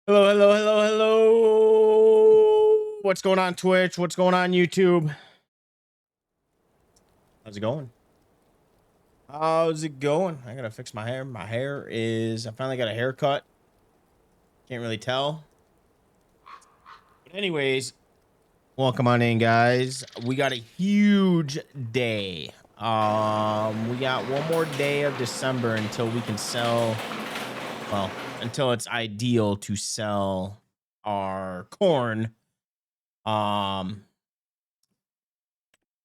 Hello, hello, hello, hello. What's going on, Twitch? What's going on, YouTube? How's it going? How's it going? I gotta fix my hair. I finally got a haircut. Can't really tell. But anyways, welcome on in, guys. We got a huge day. We got one more day of December until we can sell, well, until it's ideal to sell our corn.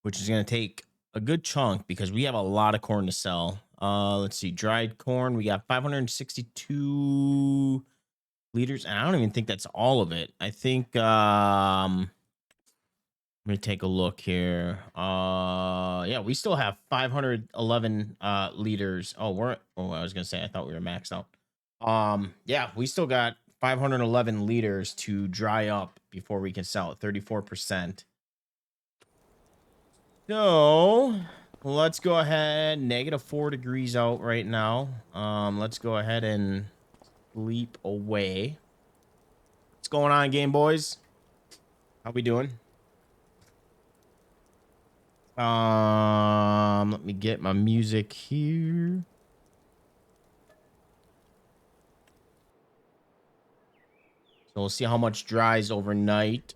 Which is going to take a good chunk because we have a lot of corn to sell. Let's see, dried corn. We got 562 liters, and I don't even think that's all of it. I think let me take a look here. Yeah, we still have 511 liters. I was gonna say I thought we were maxed out. Yeah, we still got 511 liters to dry up before we can sell it. 34%. So let's go ahead. -4 degrees out right now. Let's go ahead and sleep away. What's going on, Game Boys? How we doing? Let me get my music here. So we'll see how much dries overnight.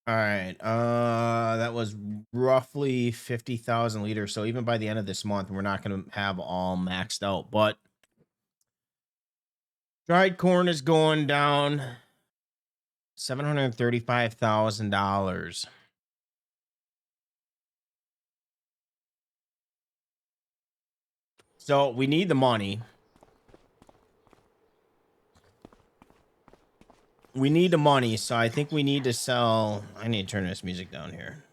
All right. That was roughly 50,000 liters. So even by the end of this month, we're not going to have all maxed out, but dried corn is going down $735,000. So we need the money. We need the money, so I think we need to sell. I need to turn this music down here.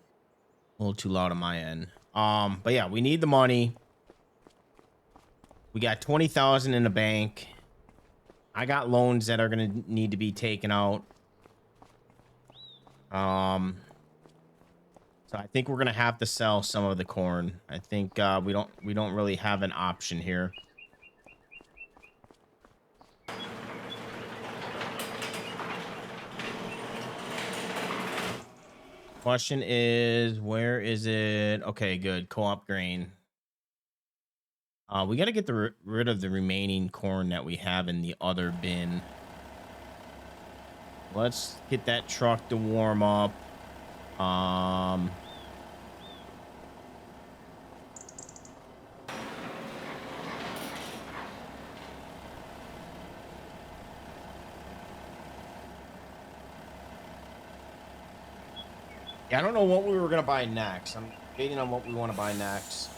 A little too loud on my end. But yeah, we need the money. We got 20,000 in the bank. I got loans that are gonna need to be taken out. So I think we're gonna have to sell some of the corn. I think we don't really have an option here. Question is, where is it? Okay, good. Co-op grain. We got to get rid of the remaining corn that we have in the other bin. Let's get that truck to warm up. Yeah, I don't know what we were gonna buy next. I'm debating on what we want to buy next.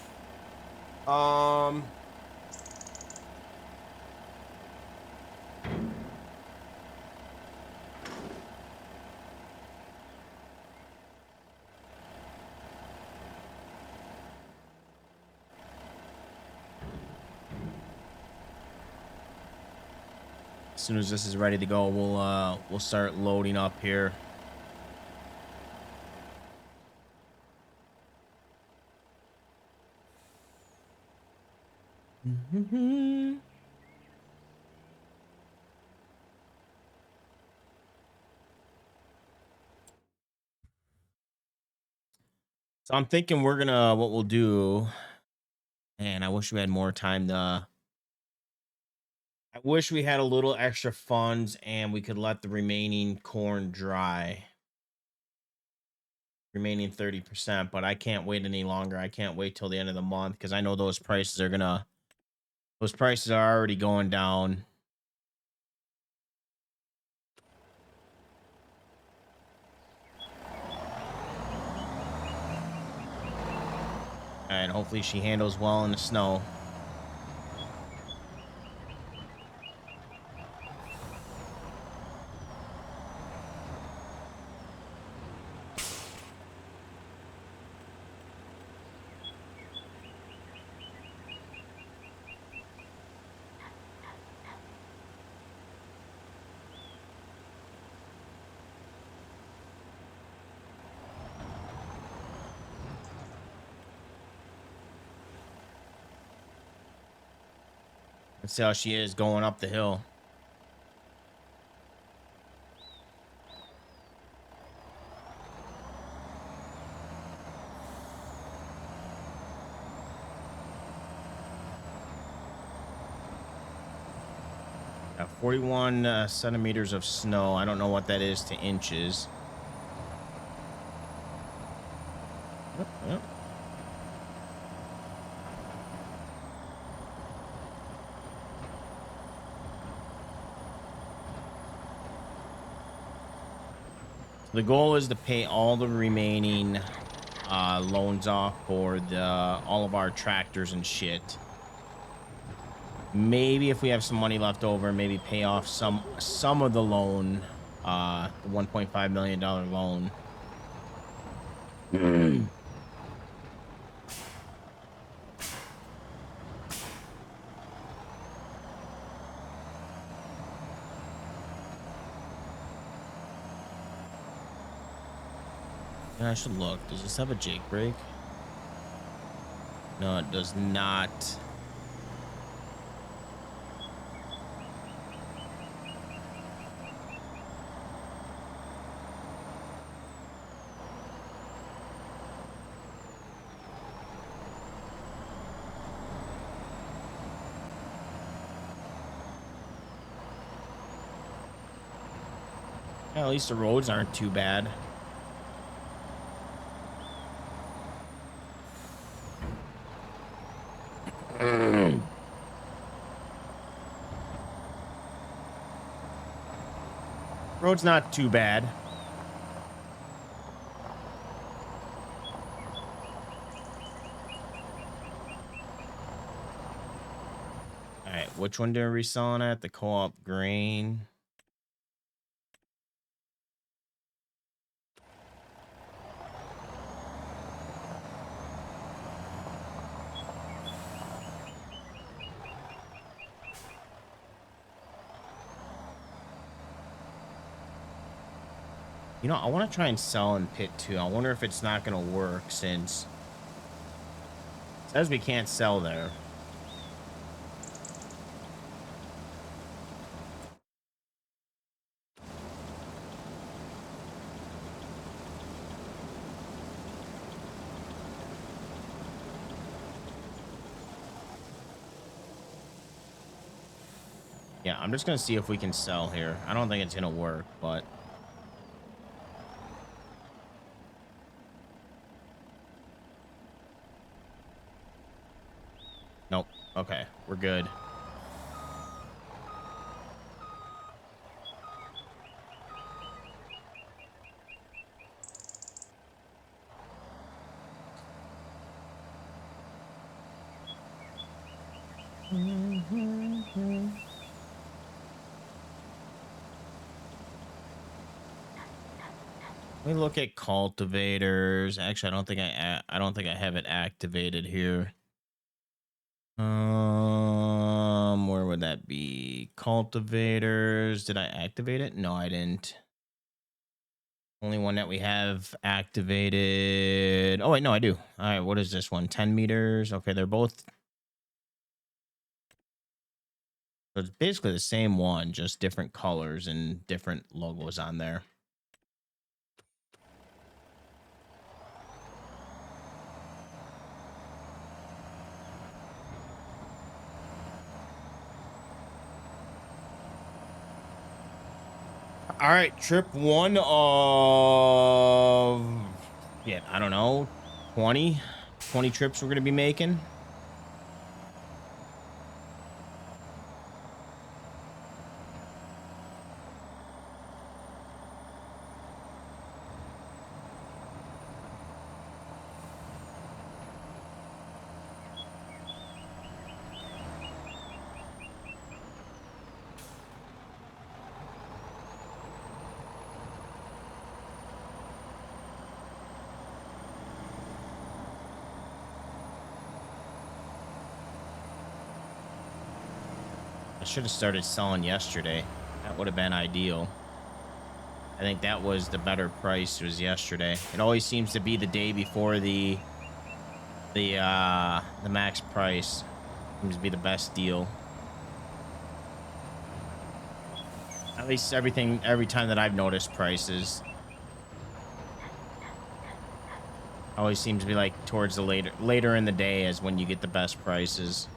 As soon as this is ready to go, we'll start loading up here. So I'm thinking what we'll do, and I wish we had more time to. I wish we had a little extra funds and we could let the remaining corn dry. Remaining 30%, but I can't wait any longer. I can't wait till the end of the month because I know those prices are already going down. And hopefully she handles well in the snow. Let's see how she is going up the hill. Got 41 centimeters of snow. I don't know what that is to inches. Yep. The goal is to pay all the remaining loans off for all of our tractors and shit. Maybe if we have some money left over, maybe pay off some of the loan, the $1.5 million loan. Yeah, I should look. Does this have a Jake brake? No, it does not. Yeah, at least the roads aren't too bad. Road's not too bad. All right, which one are we selling at? The co-op grain. You know, I want to try and sell in pit 2. I wonder if it's not going to work since it says we can't sell there. Yeah, I'm just going to see if we can sell here. I don't think it's going to work, but... Nope. Okay, we're good. Let me look at cultivators. Actually, I don't think I have it activated here. Where would that be? Cultivators. Did I activate it? No, I didn't. Only one that we have activated. Oh wait, no, I do. All right, what is this one? 10 meters. Okay, they're both. So it's basically the same one, just different colors and different logos on there. All right, trip 1 of, yeah, I don't know, 20 trips we're going to be making. I should have started selling yesterday. That would have been ideal. I think that was the better price, was yesterday. It always seems to be the day before the max price. Seems to be the best deal. At least every time that I've noticed prices always seems to be like towards the later in the day is when you get the best prices.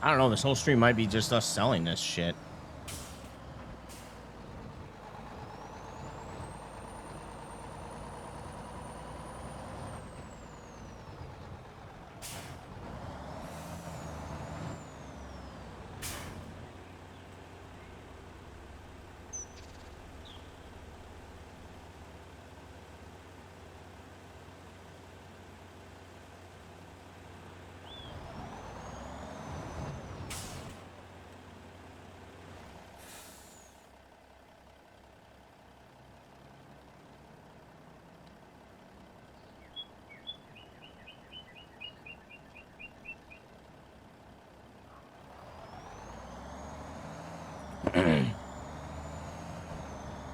I don't know. This whole stream might be just us selling this shit.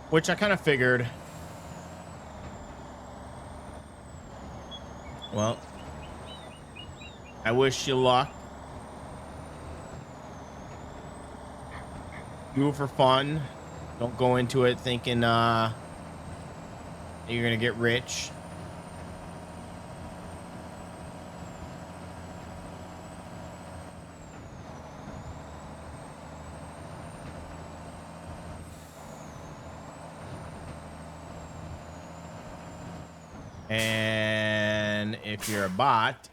Which I kind of figured. Well, I wish you luck. Do it for fun. Don't go into it thinking you're gonna get rich. And if you're a bot,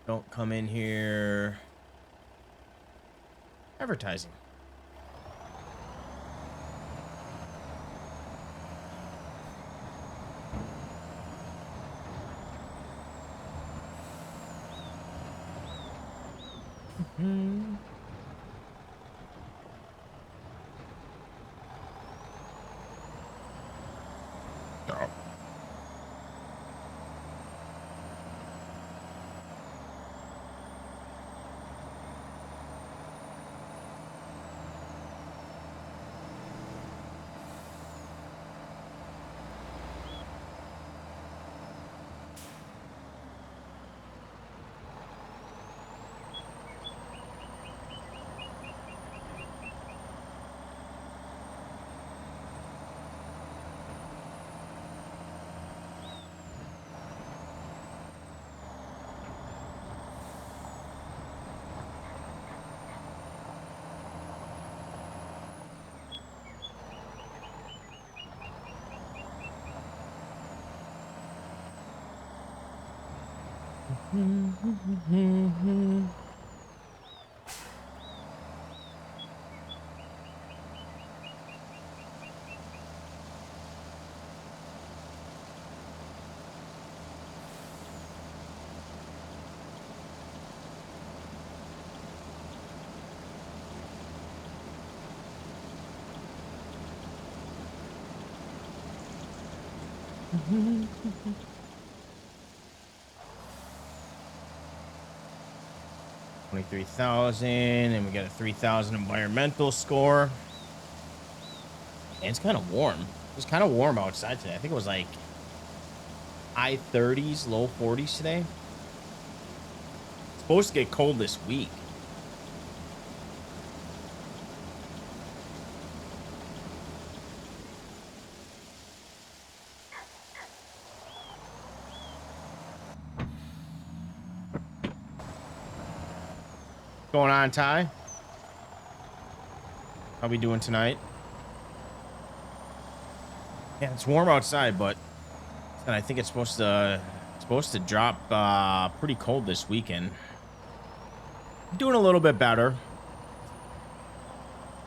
don't come in here advertising. $23,000, and we got a 3,000 environmental score. And it's kind of warm. It was kind of warm outside today. I think it was like high 30s, low 40s today. It's supposed to get cold this week. Going on, Ty? How we doing tonight? Yeah, it's warm outside, but I think it's supposed to drop pretty cold this weekend. Doing a little bit better.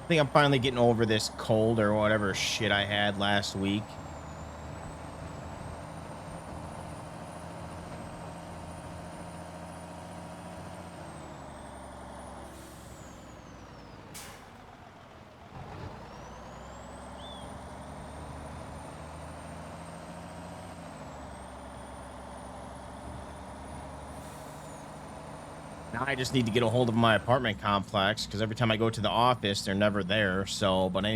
I think I'm finally getting over this cold or whatever shit I had last week. Now I just need to get a hold of my apartment complex because every time I go to the office, they're never there. So, but I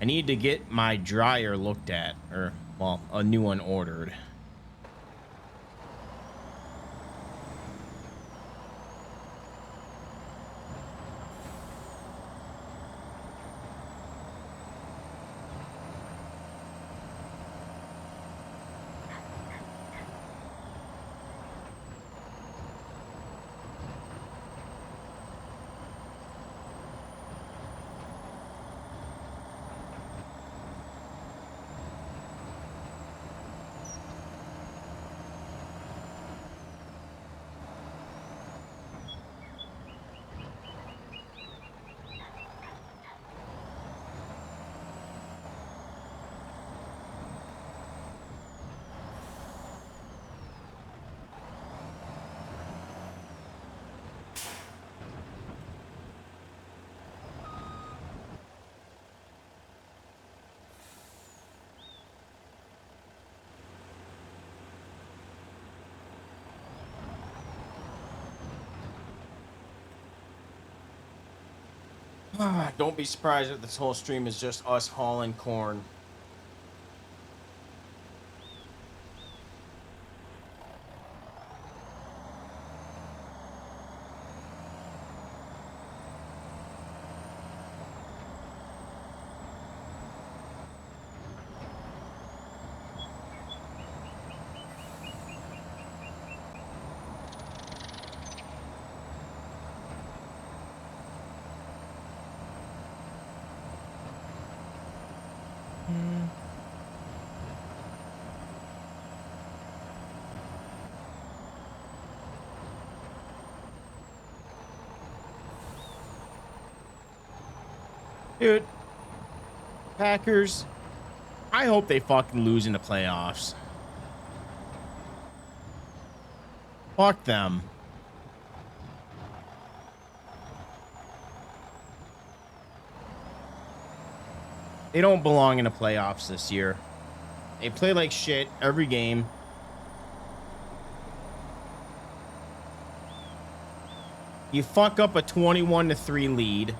need to get my dryer looked at, or well, a new one ordered. Don't be surprised if this whole stream is just us hauling corn. Dude, Packers, I hope they fucking lose in the playoffs. Fuck them. They don't belong in the playoffs this year. They play like shit every game. You fuck up a 21-3 lead.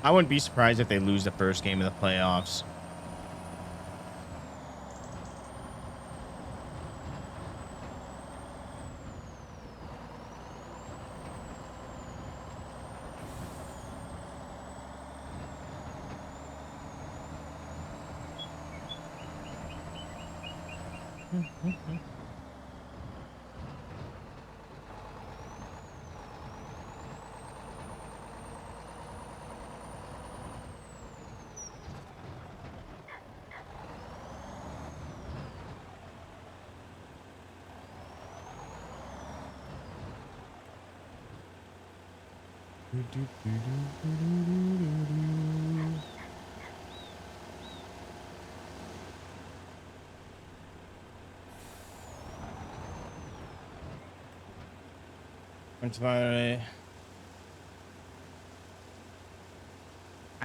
I wouldn't be surprised if they lose the first game of the playoffs. I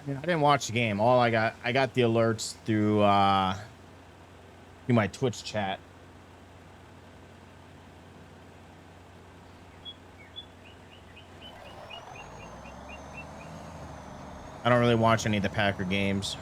mean, I didn't watch the game. I got the alerts through my Twitch chat. I don't really watch any of the Packer games.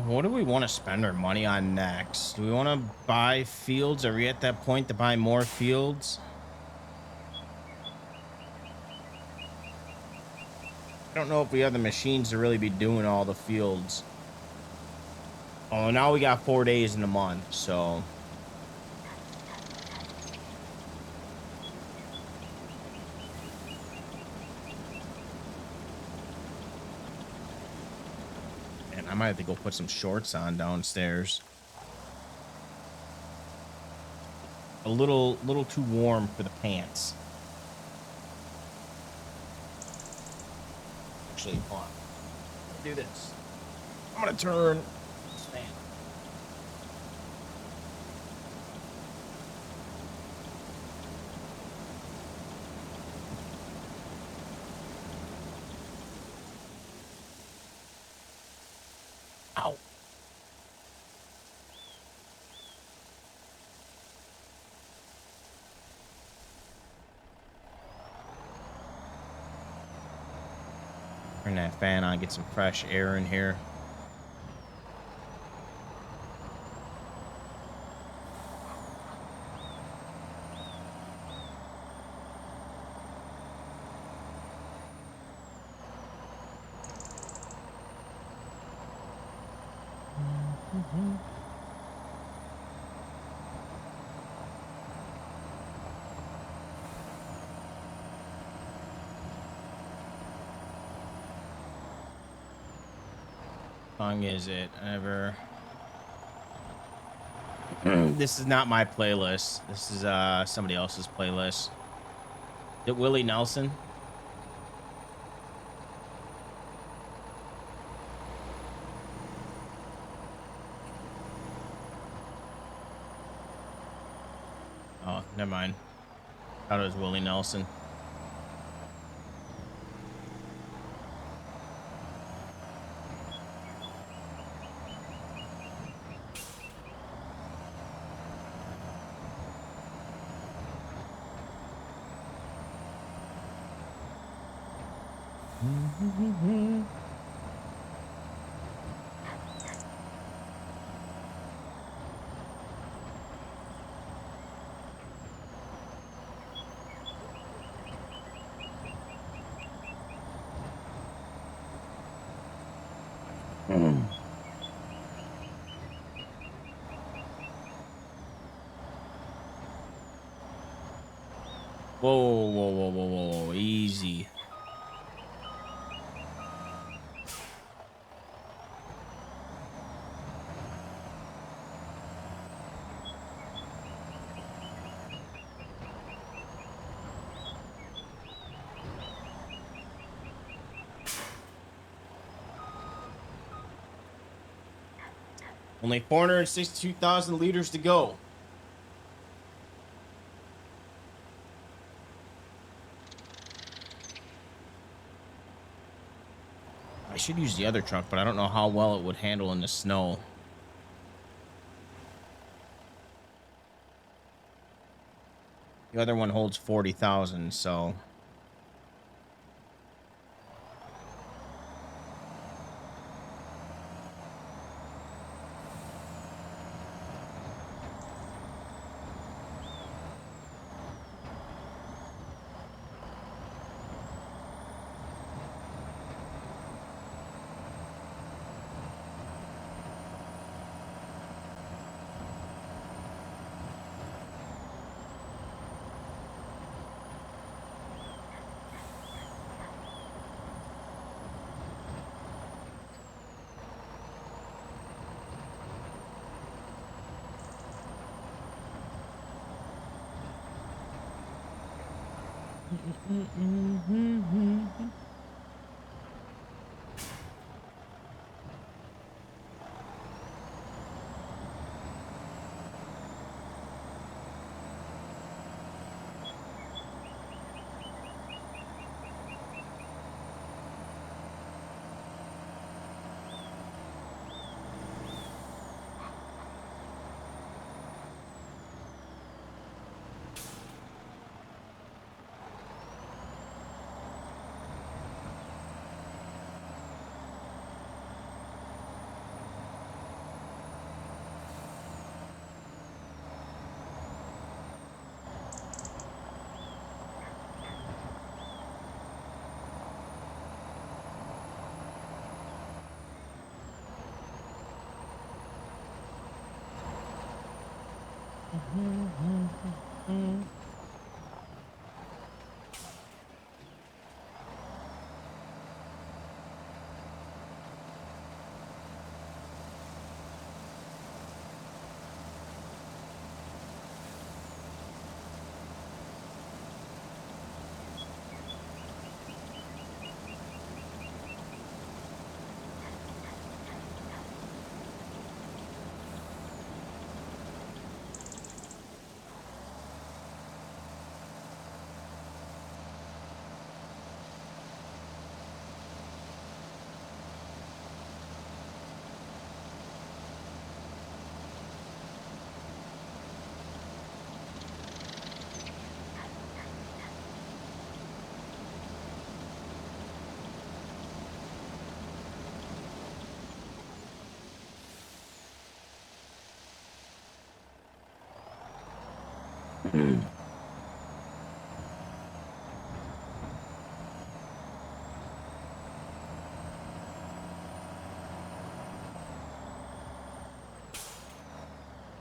What do we want to spend our money on next? Do we want to buy fields? Are we at that point to buy more fields? I don't know if we have the machines to really be doing all the fields. Oh, now we got 4 days in a month, so. And I might have to go put some shorts on downstairs. A little too warm for the pants. Actually, hold on. Do this. I'm gonna turn this fan. Ow. Turn that fan on, get some fresh air in here. Song is it ever? This is not my playlist. This is somebody else's playlist. Is it Willie Nelson? Oh, never mind. Thought it was Willie Nelson. Whoa, whoa, whoa, whoa, whoa, whoa, easy. Only 462,000 liters to go. I should use the other truck, but I don't know how well it would handle in the snow. The other one holds 40,000, so...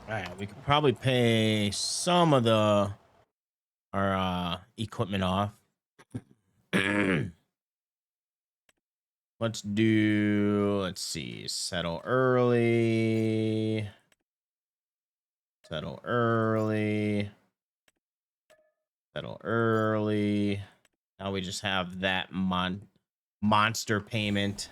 Alright, we could probably pay some of our equipment off. Let's see, settle early. Settle early. Settle early. Now we just have that monster payment.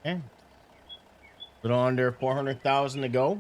Okay. Little under 400,000 to go.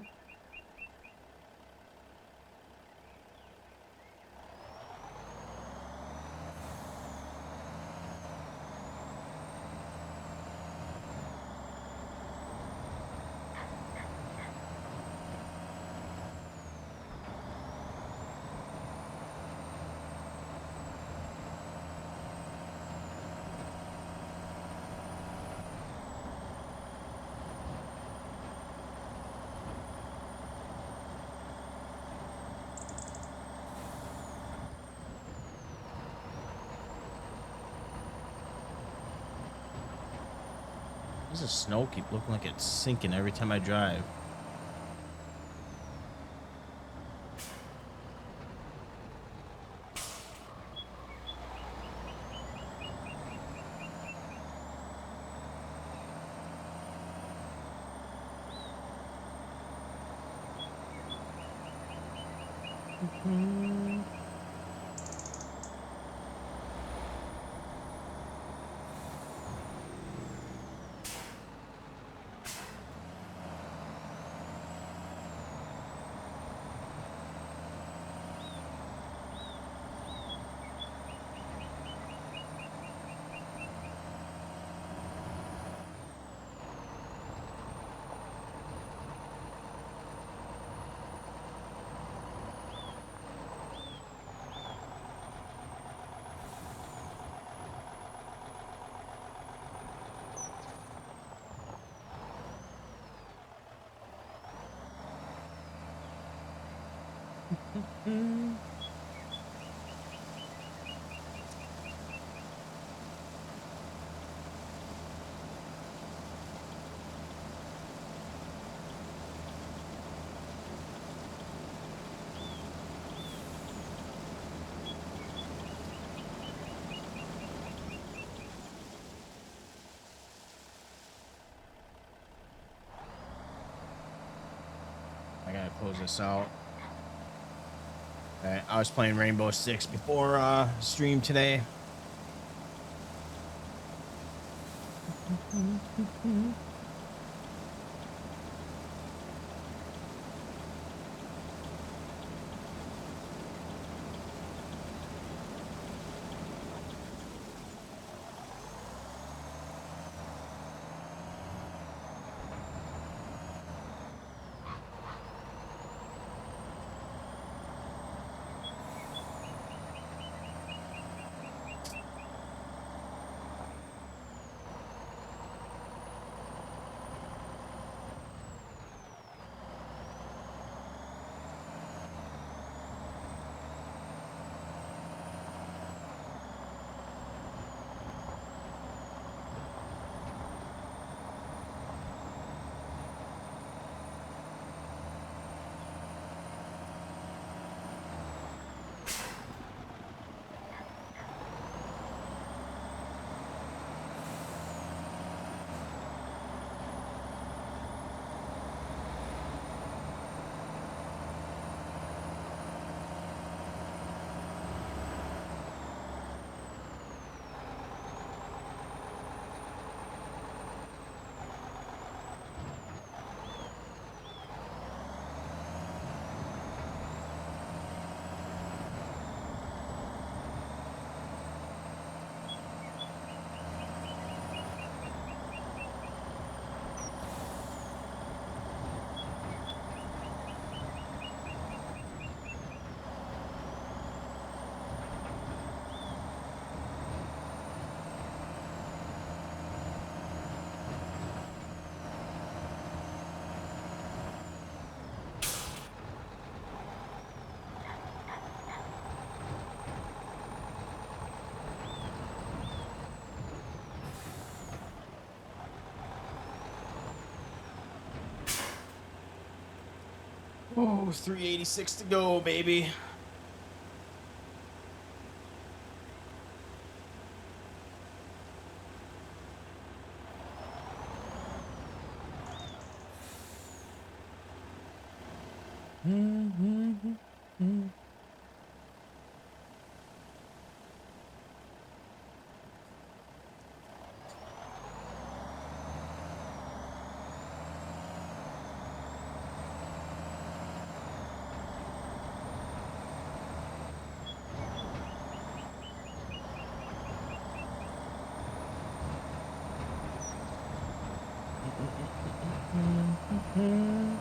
Does the snow keep looking like it's sinking every time I drive? I gotta close this out. Okay, I was playing Rainbow Six before stream today. Oh, 386 to go, baby. Whoop.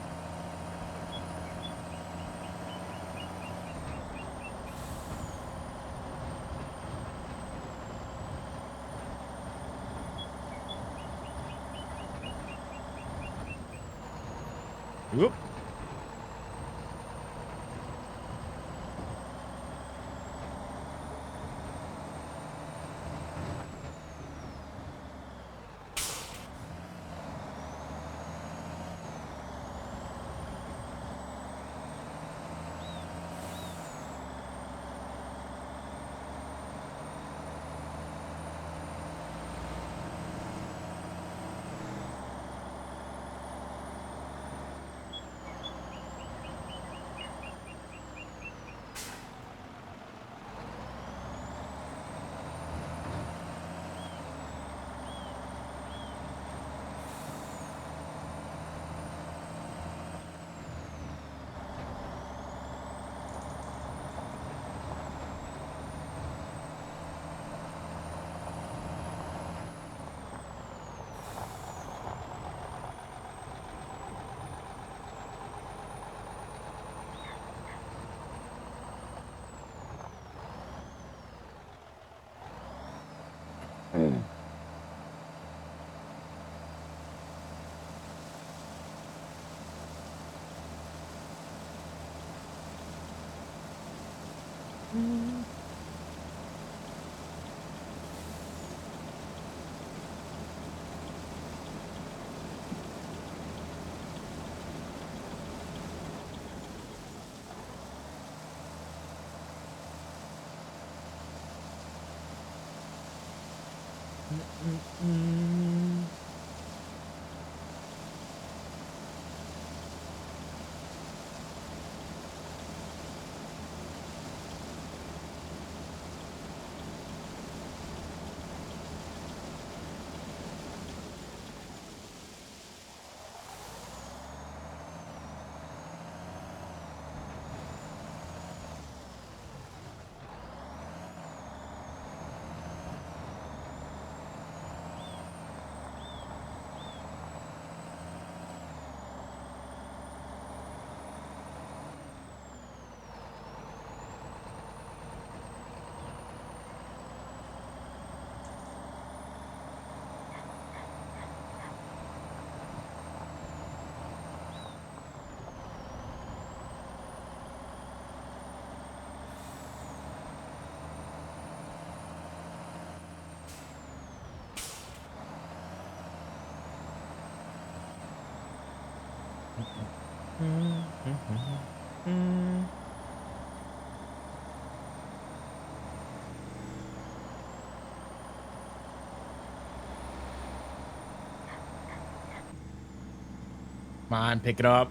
Come on, pick it up.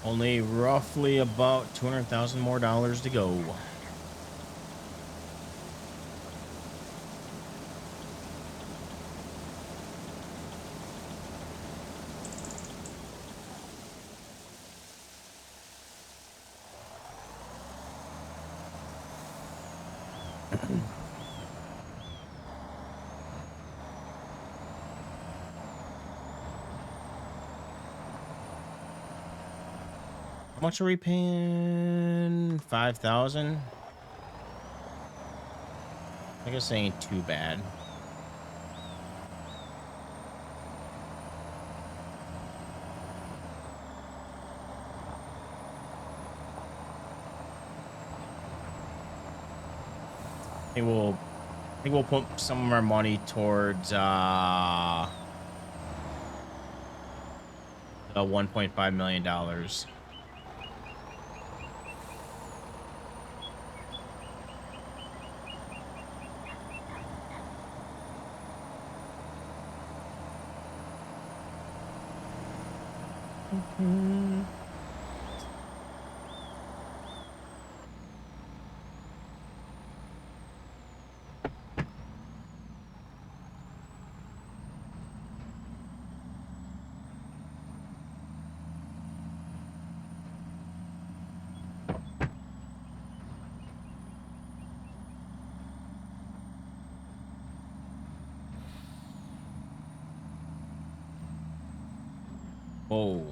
Only roughly about 200,000 more dollars to go. How much are we paying? 5,000. I guess it ain't too bad. I think we'll put some of our money towards the $1.5 million. Oh.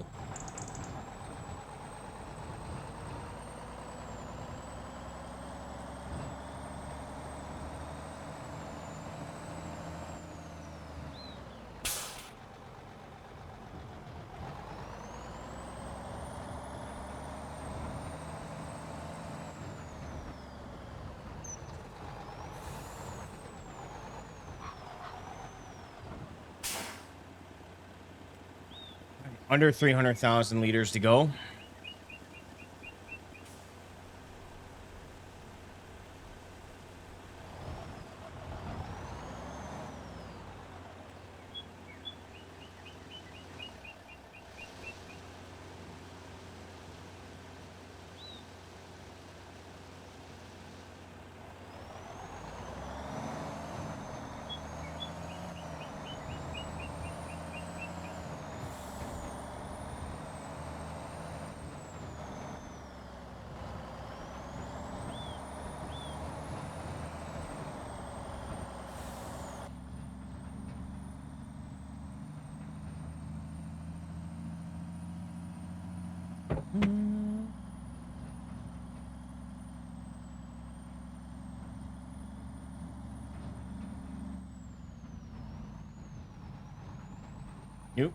Under 300,000 liters to go. Yep.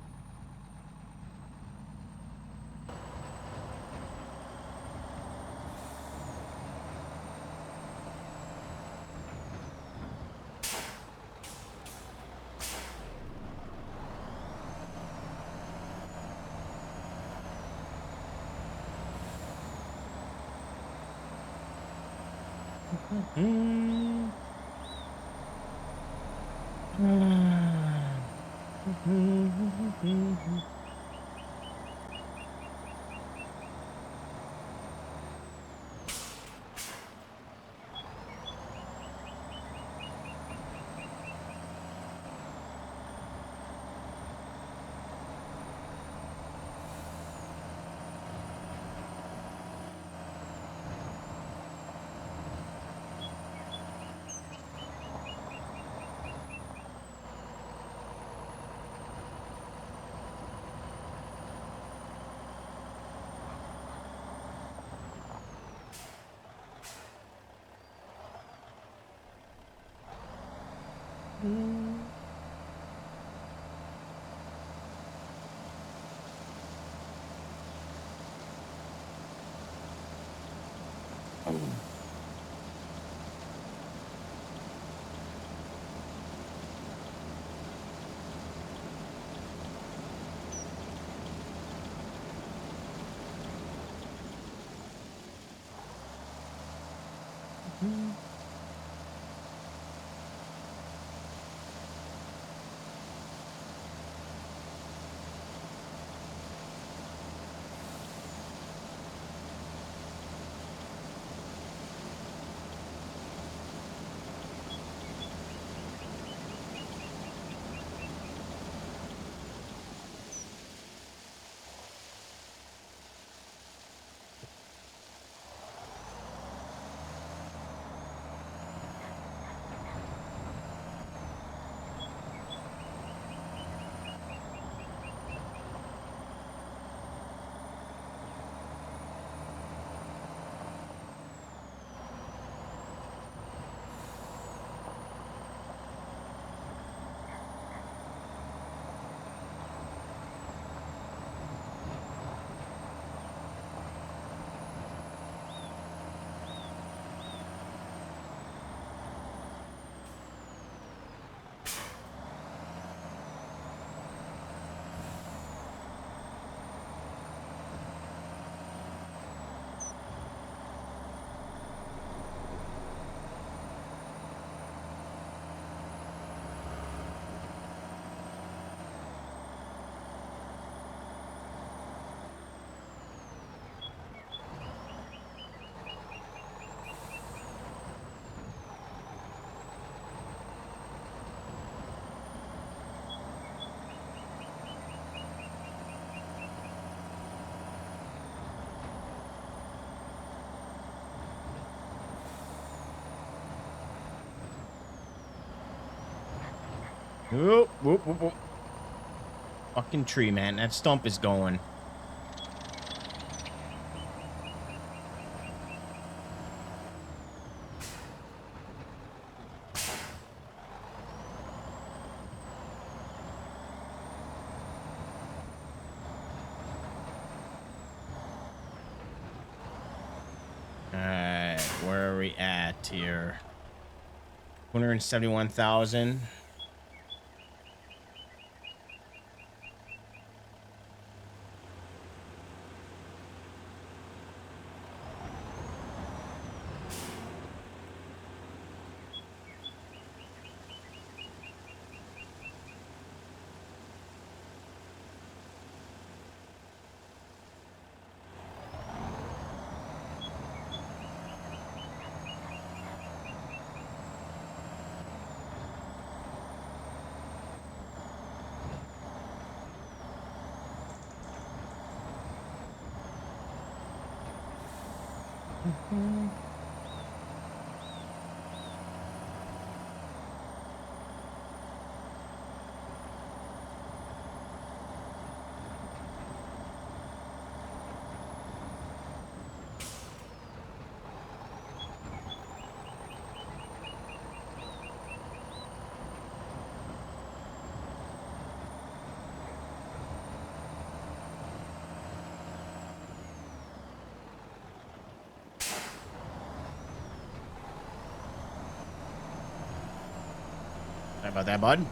Whoop, whoop, whoop, whoop. Fucking tree, man. That stump is going. Alright, where are we at here? 271,000. Sorry about that, bud.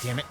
Damn it.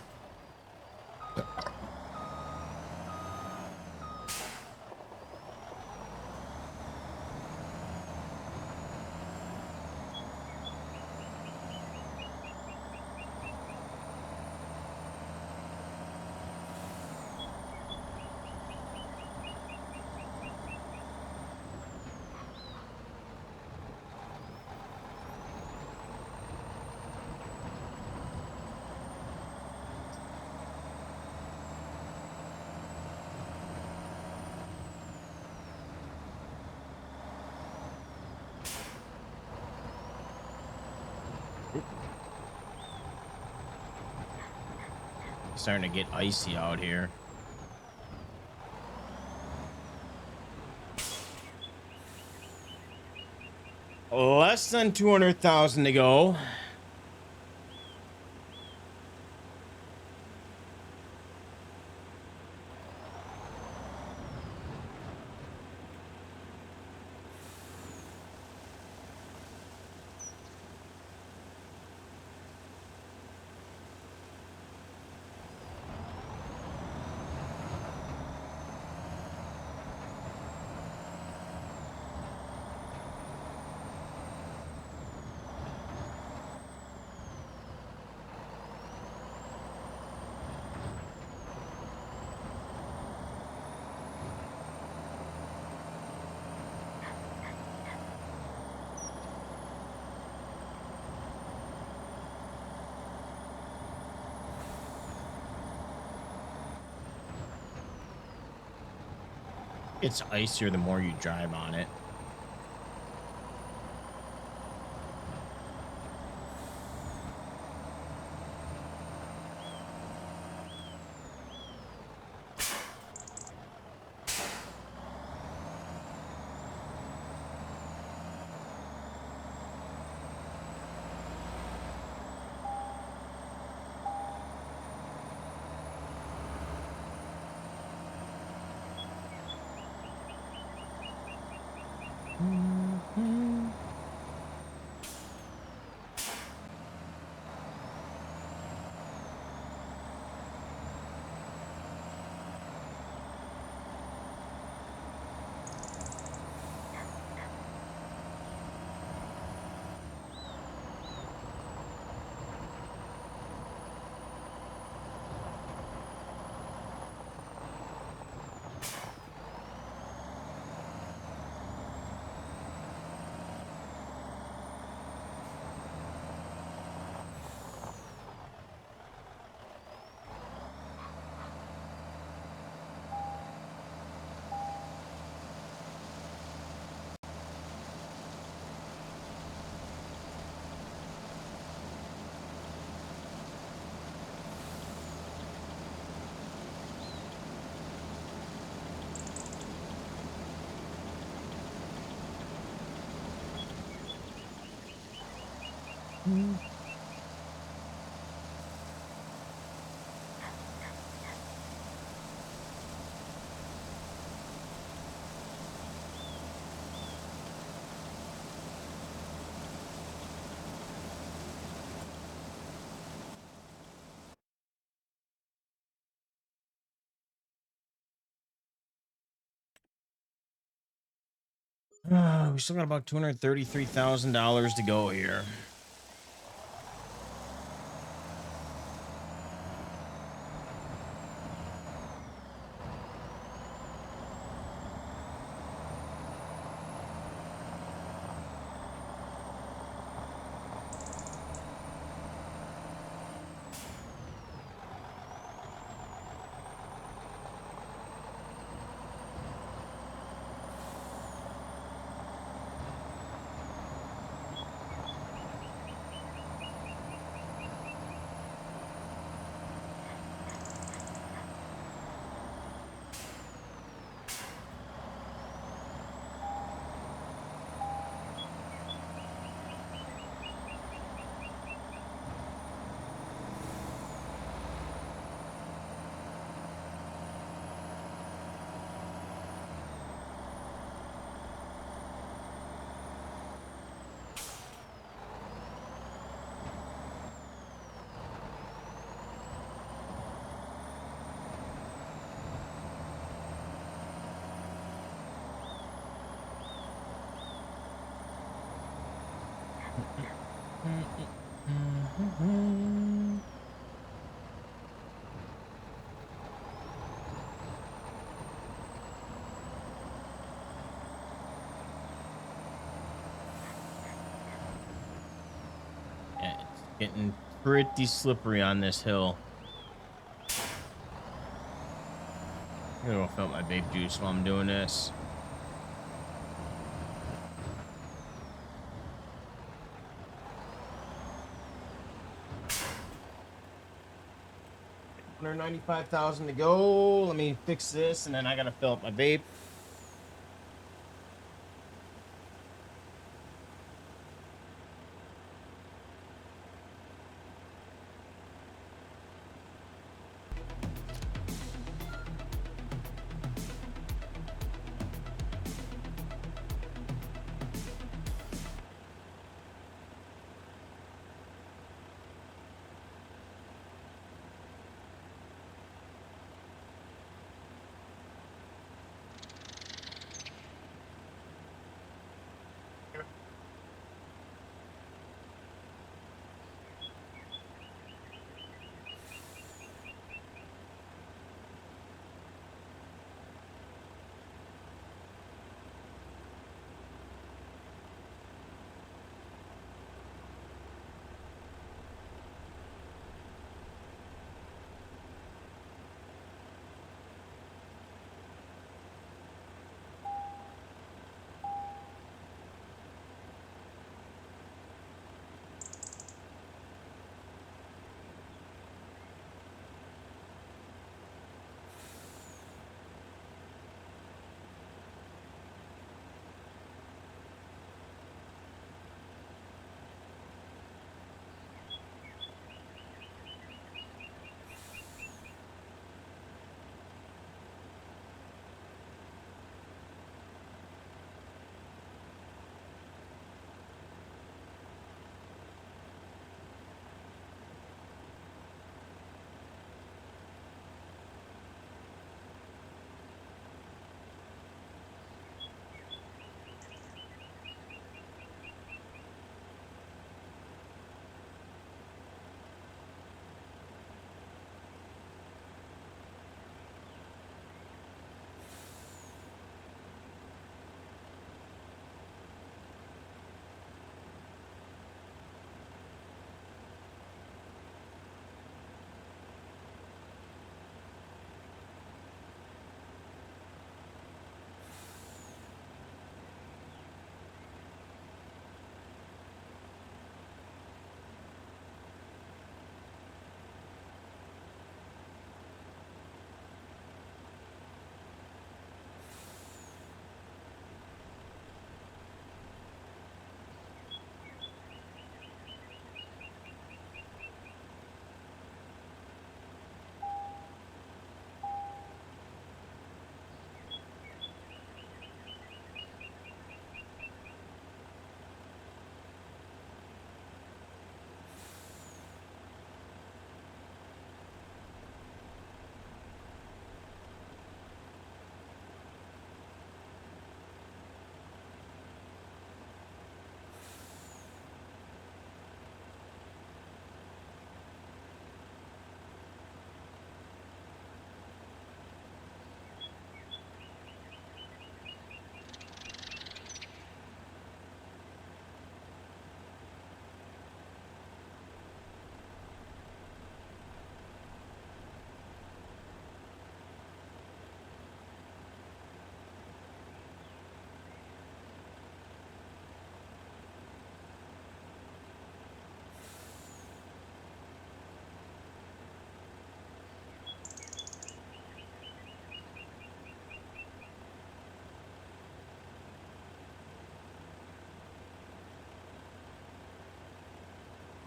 Starting to get icy out here. Less than 200,000 to go. It's icier the more you drive on it. We still got about $233,000 to go here. Yeah, it's getting pretty slippery on this hill. I'm gonna go fill up my vape juice while I'm doing this. $195,000 to go. Let me fix this, and then I gotta fill up my vape.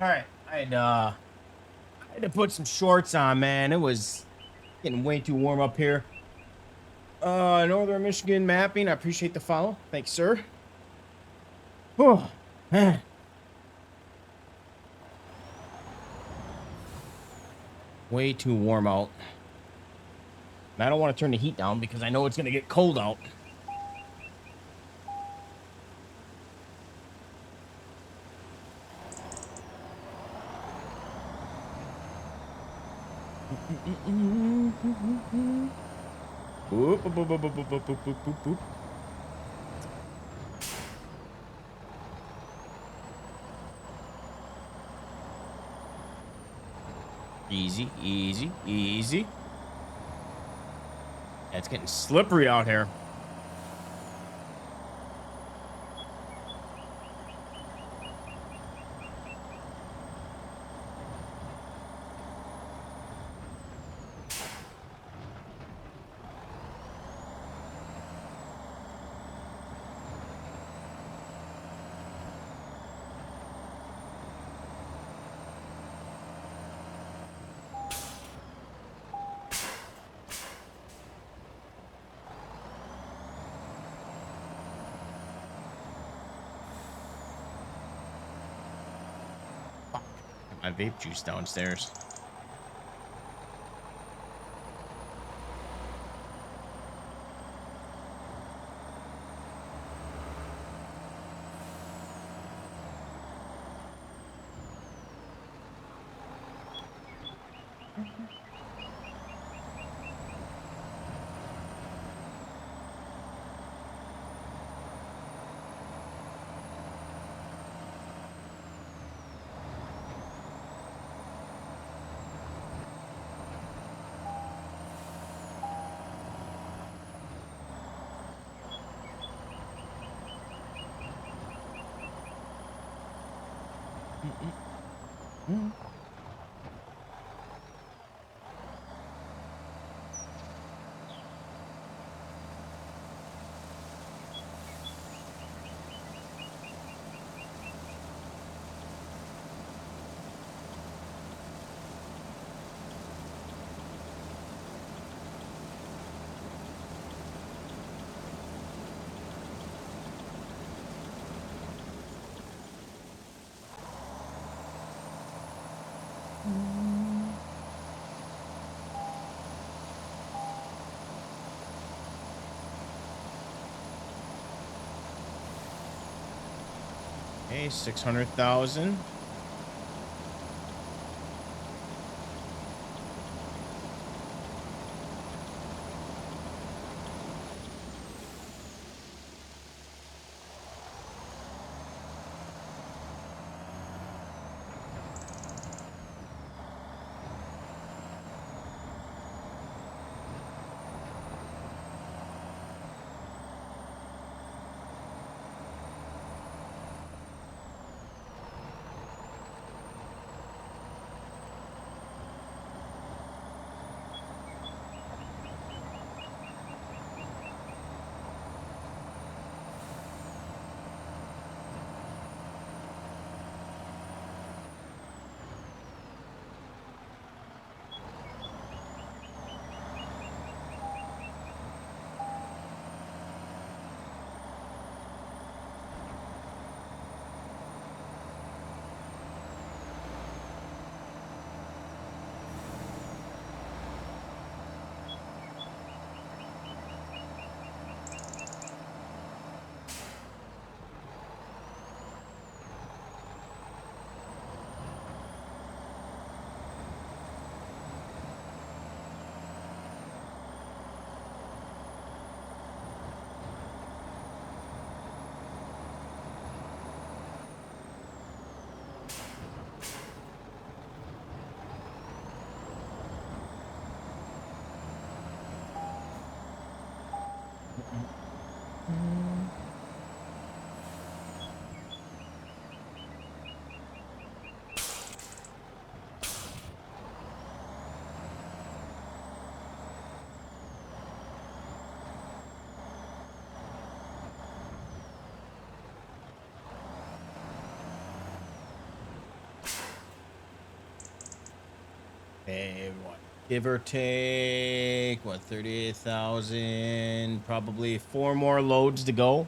All right, I had to put some shorts on, man. It was getting way too warm up here. Northern Michigan mapping. I appreciate the follow. Thanks, sir. Oh, man. Way too warm out. And I don't want to turn the heat down because I know it's going to get cold out. Boop, boop, boop, boop, boop, boop, boop, boop, boop, boop. Easy, easy, easy. Yeah, it's getting slippery out here. My vape juice downstairs. Okay, 600,000. What? Give or take, what, 38,000? Probably 4 more loads to go.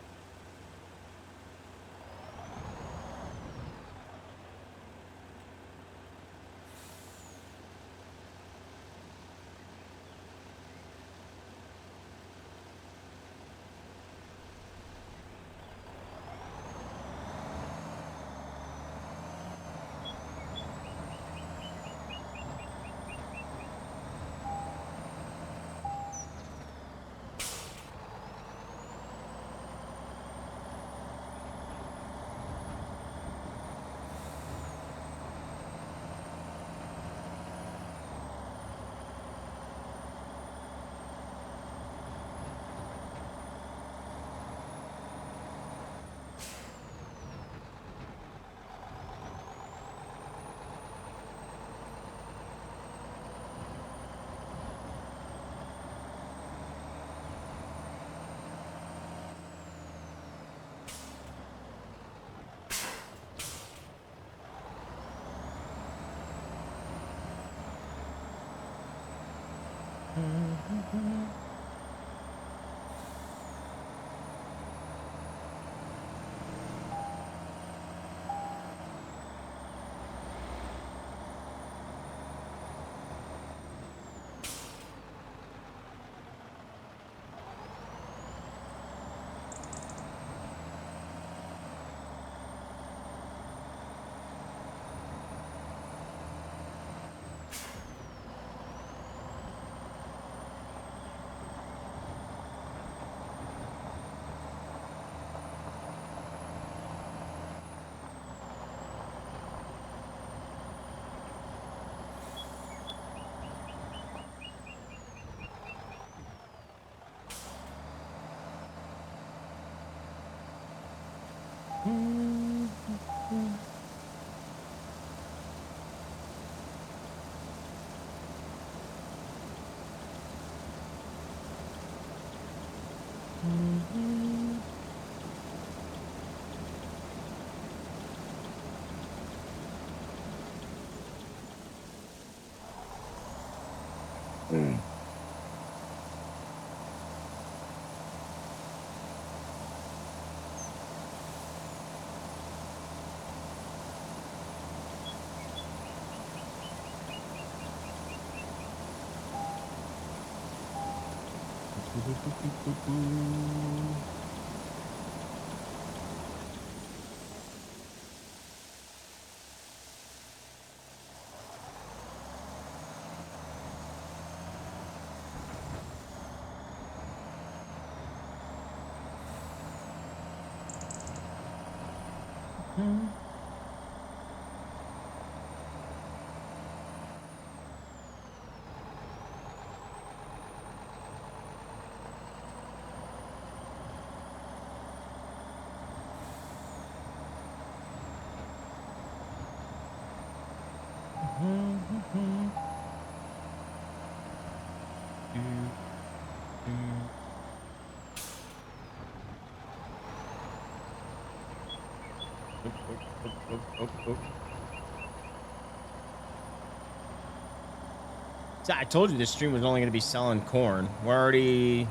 So I told you this stream was only going to be selling corn. We're already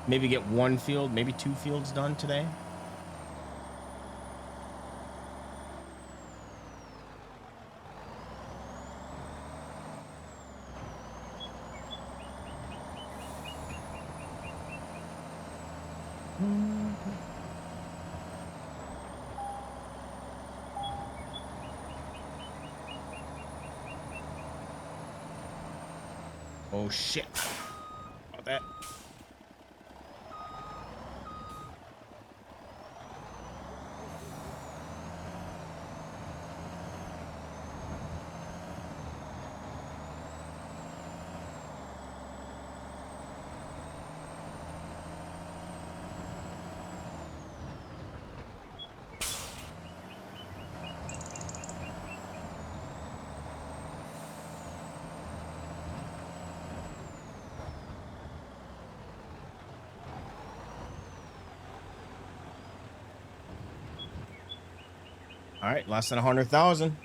maybe get 1 field, maybe 2 fields done today. Oh shit. About that. All right, less than 100,000.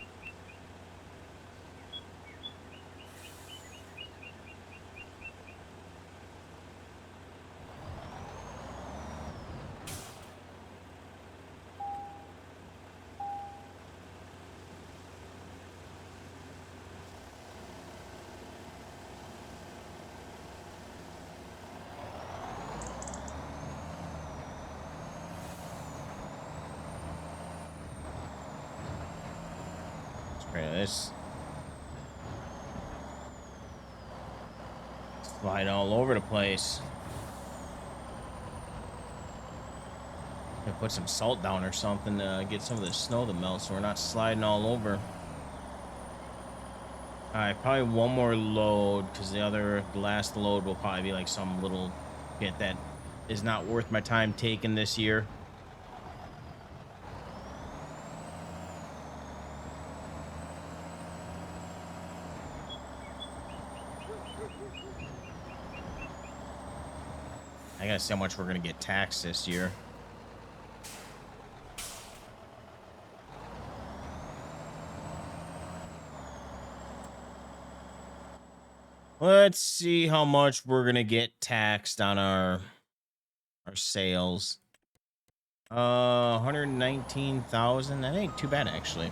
Okay, this slide all over the place. I put some salt down or something to get some of the snow to melt so we're not sliding all over. All right, probably one more load because the last load will probably be like some little bit that is not worth my time taking this year. I gotta see how much we're gonna get taxed this year. Let's see how much we're gonna get taxed on our sales. 119,000. That ain't too bad actually.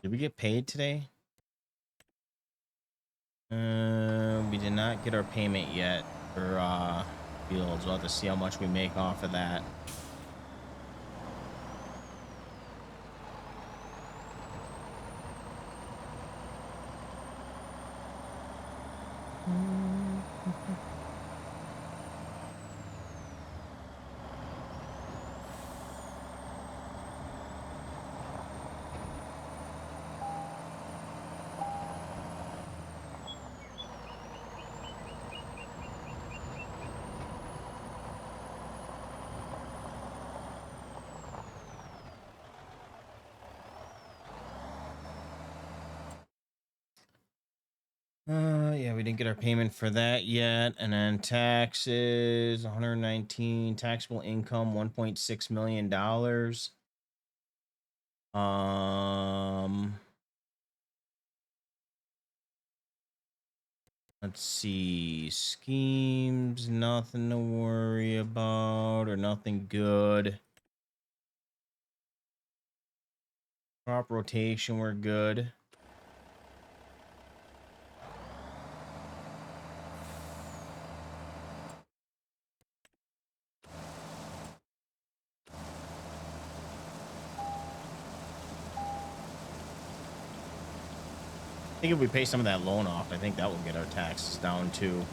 Did we get paid today? We did not get our payment yet for fields. We'll have to see how much we make off of that. Yeah, we didn't get our payment for that yet. And then taxes, 119, taxable income, $1.6 million. Let's see, schemes, nothing to worry about or nothing good. Crop rotation, we're good. I think if we pay some of that loan off, I think that will get our taxes down too.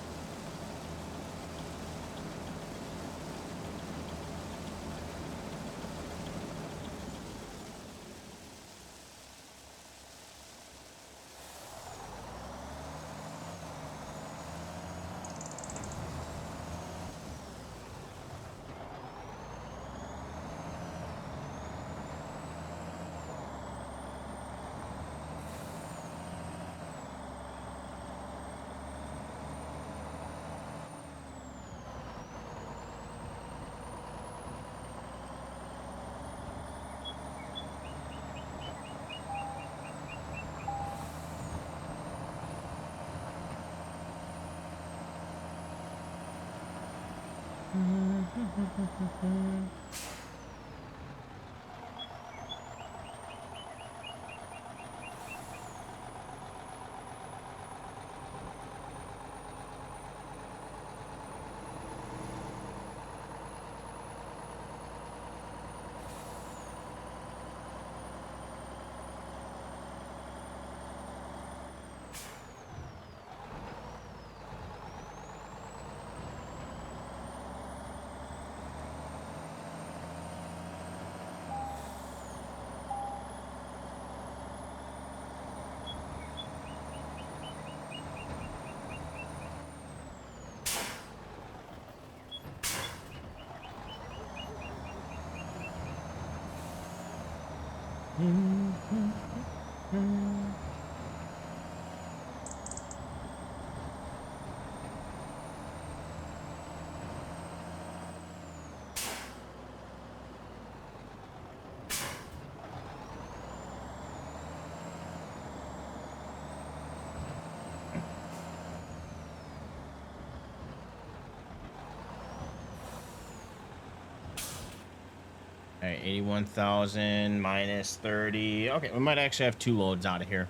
All right, 81,000 minus 30. Okay, we might actually have 2 loads out of here.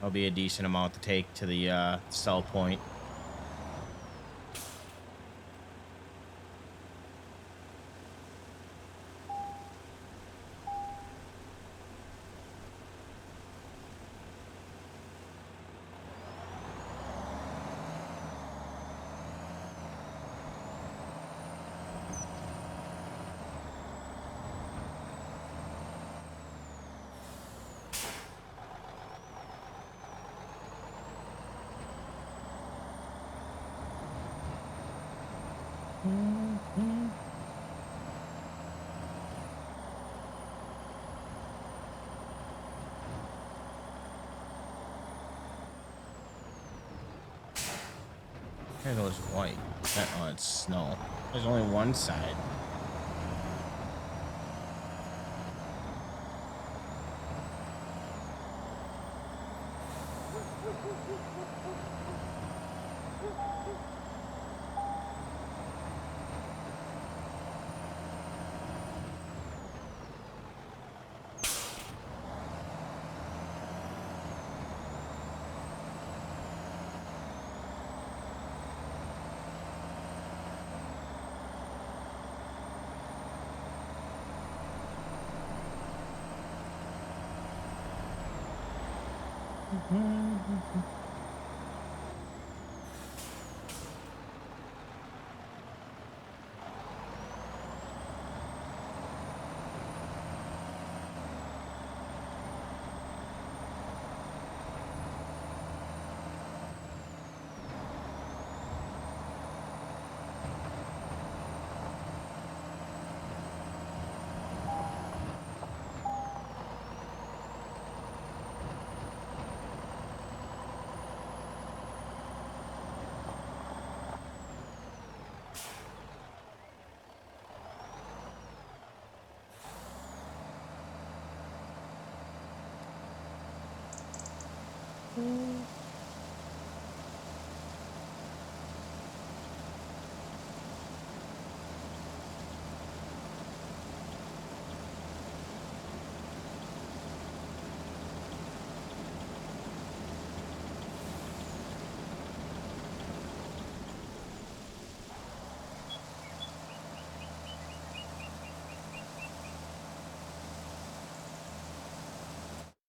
That'll be a decent amount to take to the sell point. It was white. Oh, it's snow. There's only one side.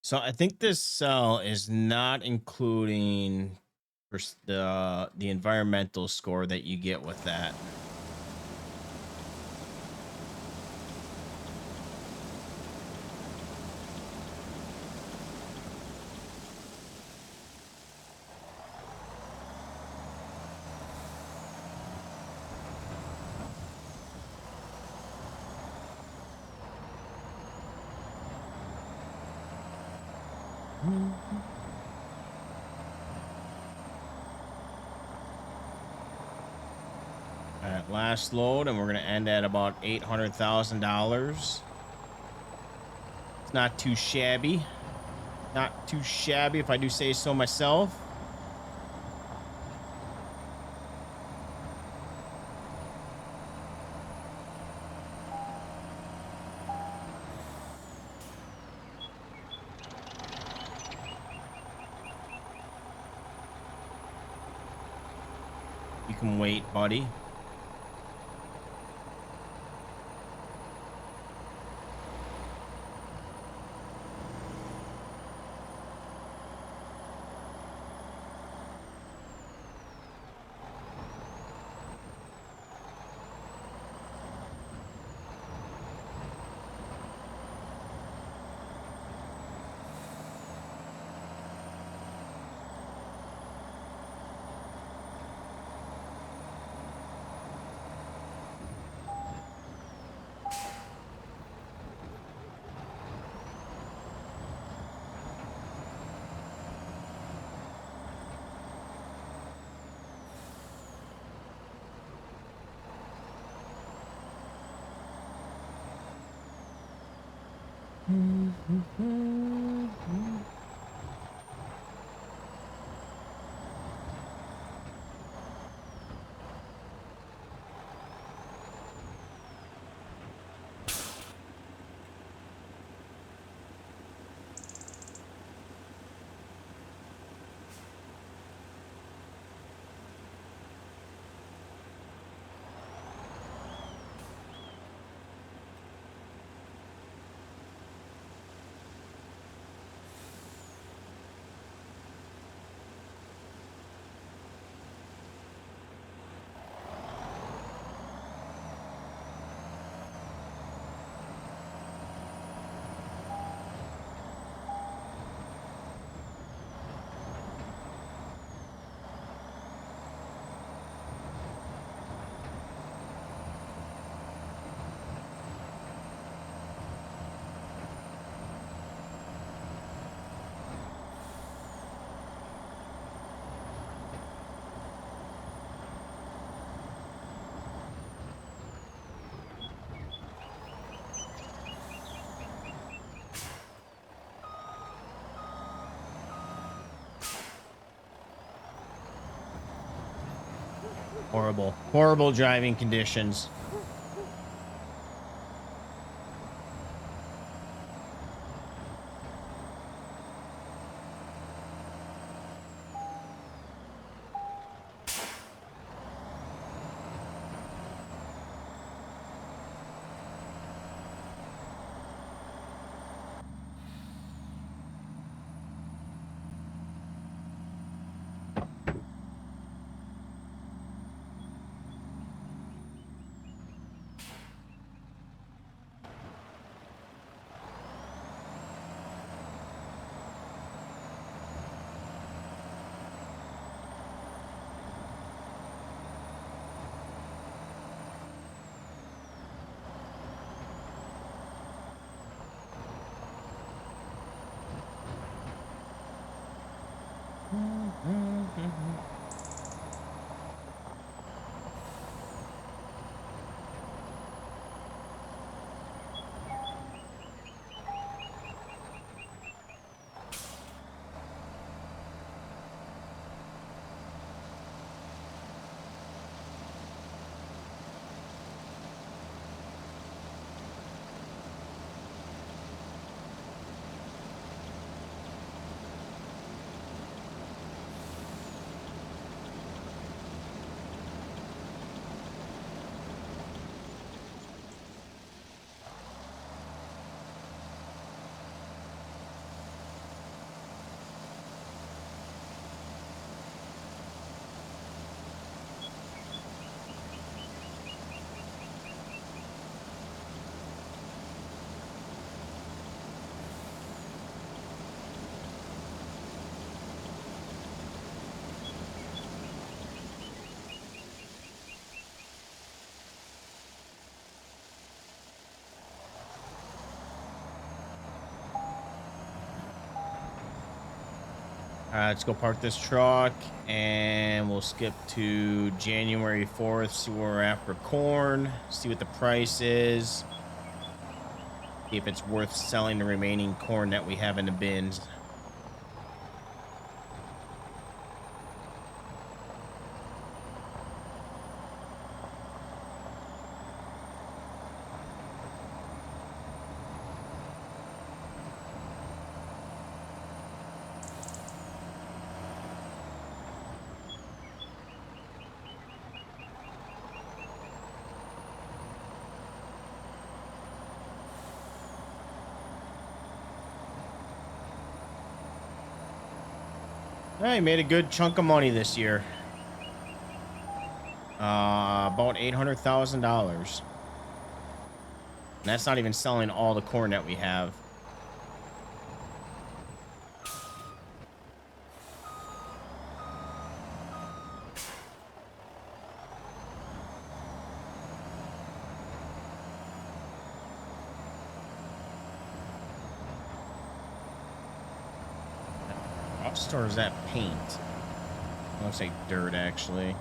So I think this cell is not including the environmental score that you get with that. All right, last load, and we're gonna end at about $800,000. It's not too shabby. Not too shabby, if I do say so myself. You can wait, buddy. Horrible, horrible driving conditions. Let's go park this truck and we'll skip to January 4th, see where we're at for corn, see what the price is, see if it's worth selling the remaining corn that we have in the bins. I made a good chunk of money this year. About $800,000. And that's not even selling all the corn that we have. Or is that paint? Looks like dirt, actually.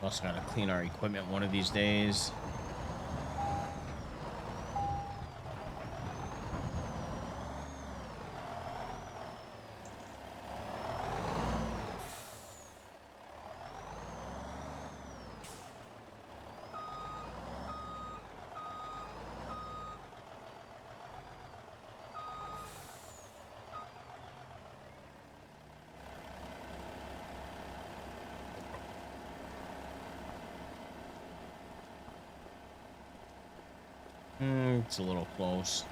Also gotta clean our equipment one of these days. It's a little close.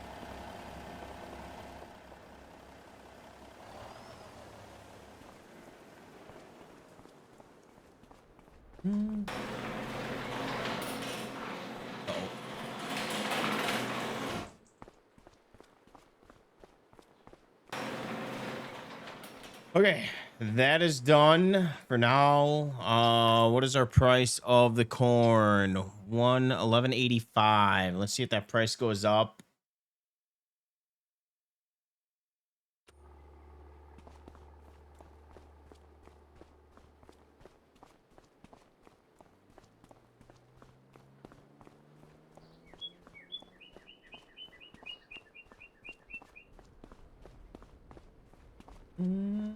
Okay, that is done for now. What is our price of the corn? 111.85. Let's see if that price goes up. Mm.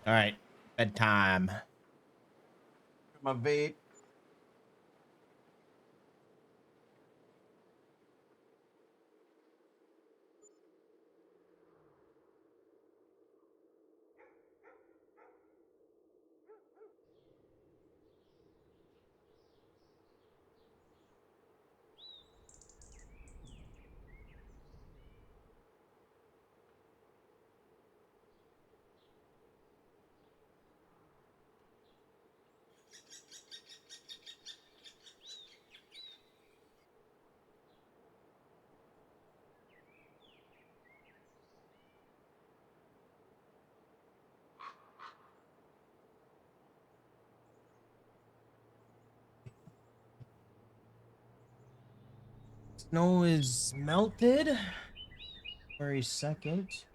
All right, bedtime. My vape. Snow is melted. February 2nd.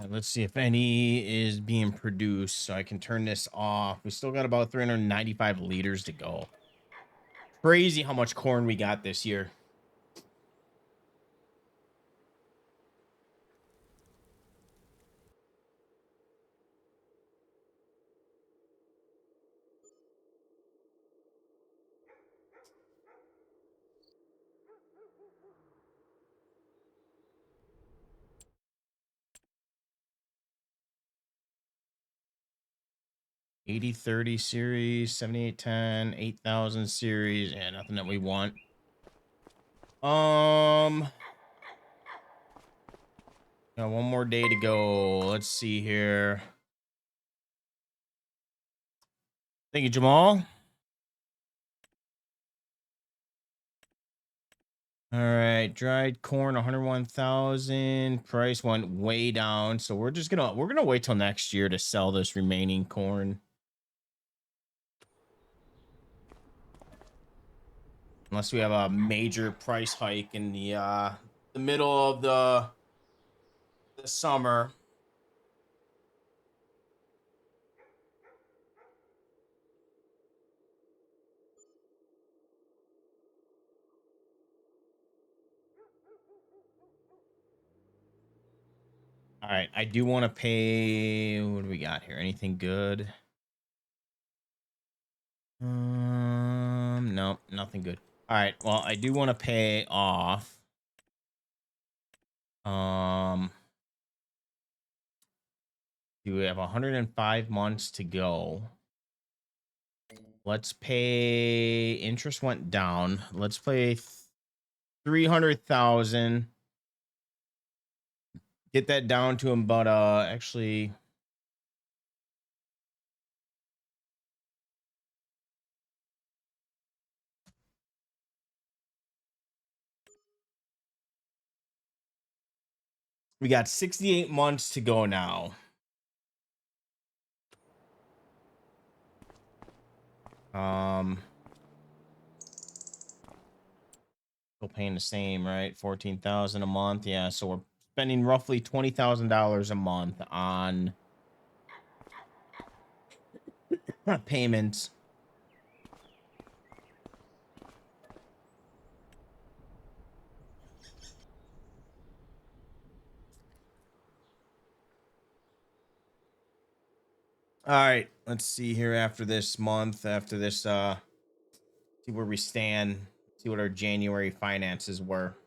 Let's see if any is being produced so I can turn this off. We still got about 395 liters to go. Crazy how much corn we got this year. '80-30 series, 7810, 8000 series, and nothing that we want. Got one more day to go. Let's see here. Thank you, Jamal. All right, dried corn 101,000. Price went way down, so we're gonna wait till next year to sell this remaining corn. Unless we have a major price hike in the middle of the summer. All right, I do want to pay. What do we got here? Anything good? No, nothing good. All right, well, I do want to pay off. Do we have 105 months to go? Let's pay. Interest went down. Let's pay 300,000. Get that down to about actually. We got 68 months to go now. Still paying the same, right? 14,000 a month. Yeah, so we're spending roughly $20,000 a month on payments. All right, let's see here after this month, after this see where we stand, see what our January finances were.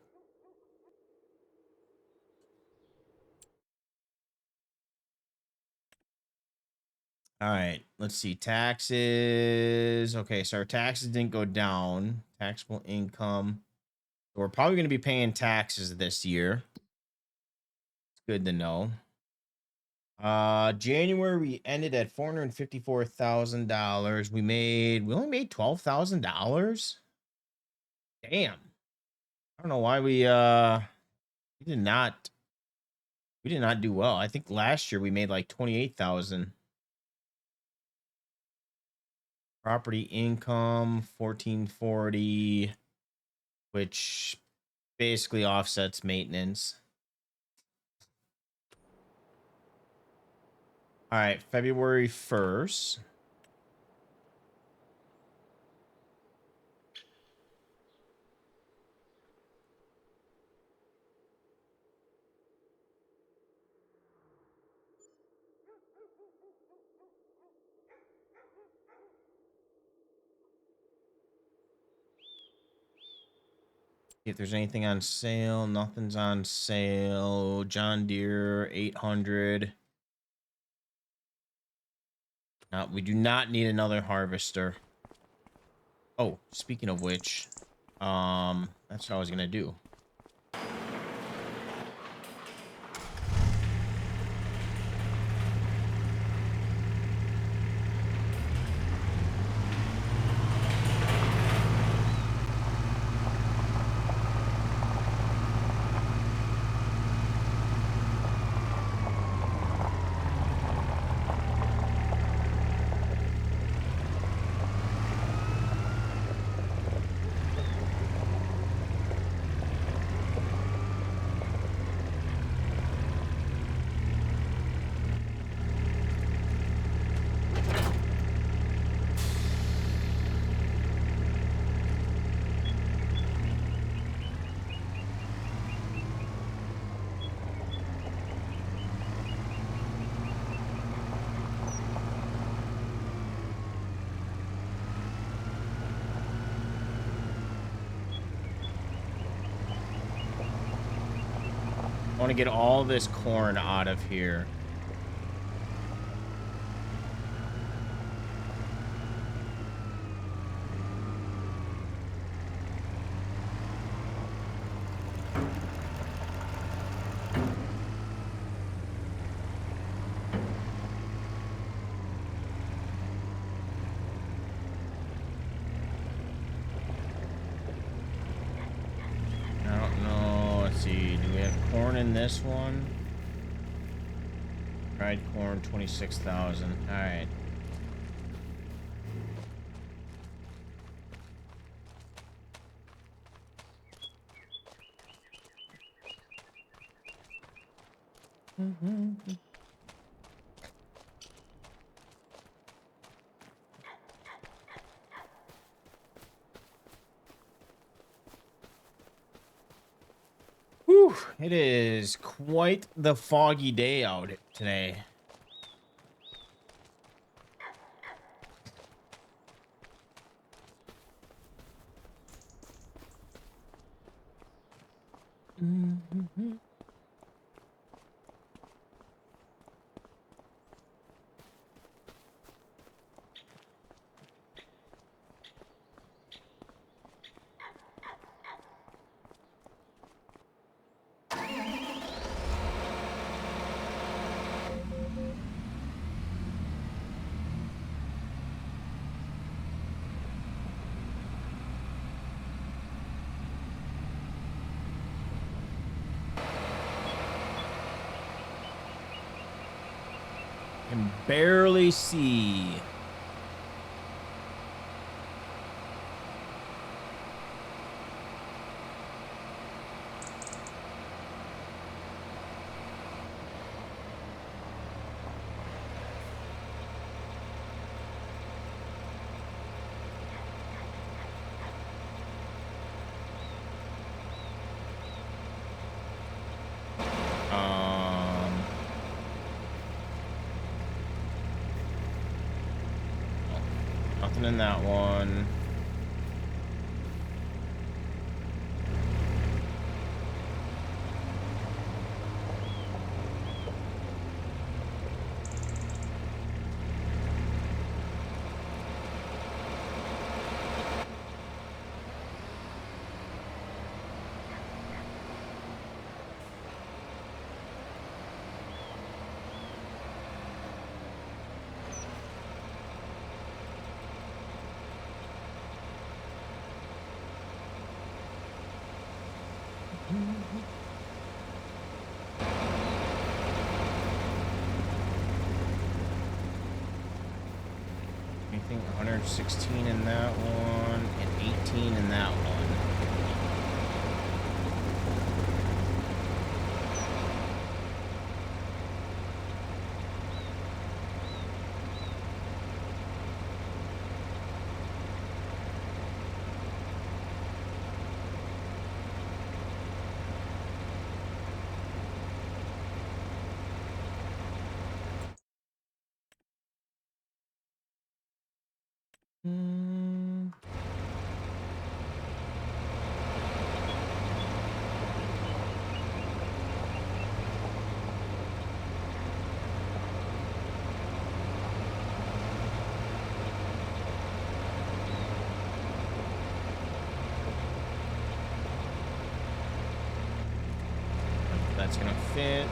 All right, let's see. Taxes. Okay, so our taxes didn't go down. Taxable income. We're probably going to be paying taxes this year. It's good to know. January we ended at $454,000. We only made $12,000. Damn. I don't know why we did not do well. I think last year we made like 28,000. Property income 1440, which basically offsets maintenance. All right, February 1st. If there's anything on sale, nothing's on sale. John Deere 800. No, we do not need another harvester. Oh, speaking of which, that's what I was gonna do. I want to get all this corn out of here. I don't know. Let's see. Do we have corn in this one? Dried corn, 26,000. All right. Whew, it is quite the foggy day out today. Can barely see. Nothing in that one. anything. 116 in that one and 18 in that one. That's gonna fit.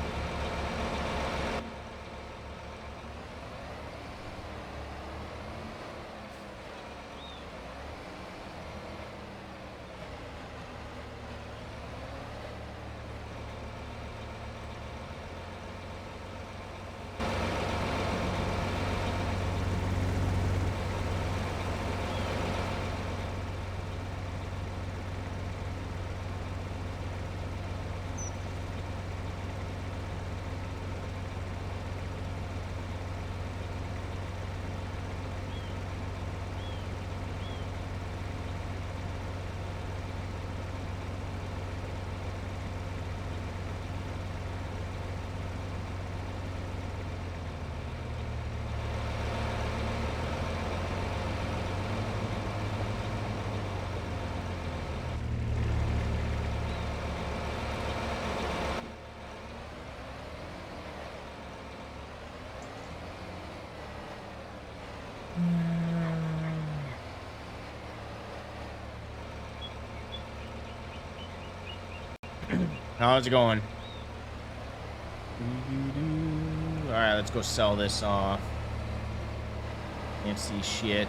How's it going? All right, let's go sell this off. Can't see shit.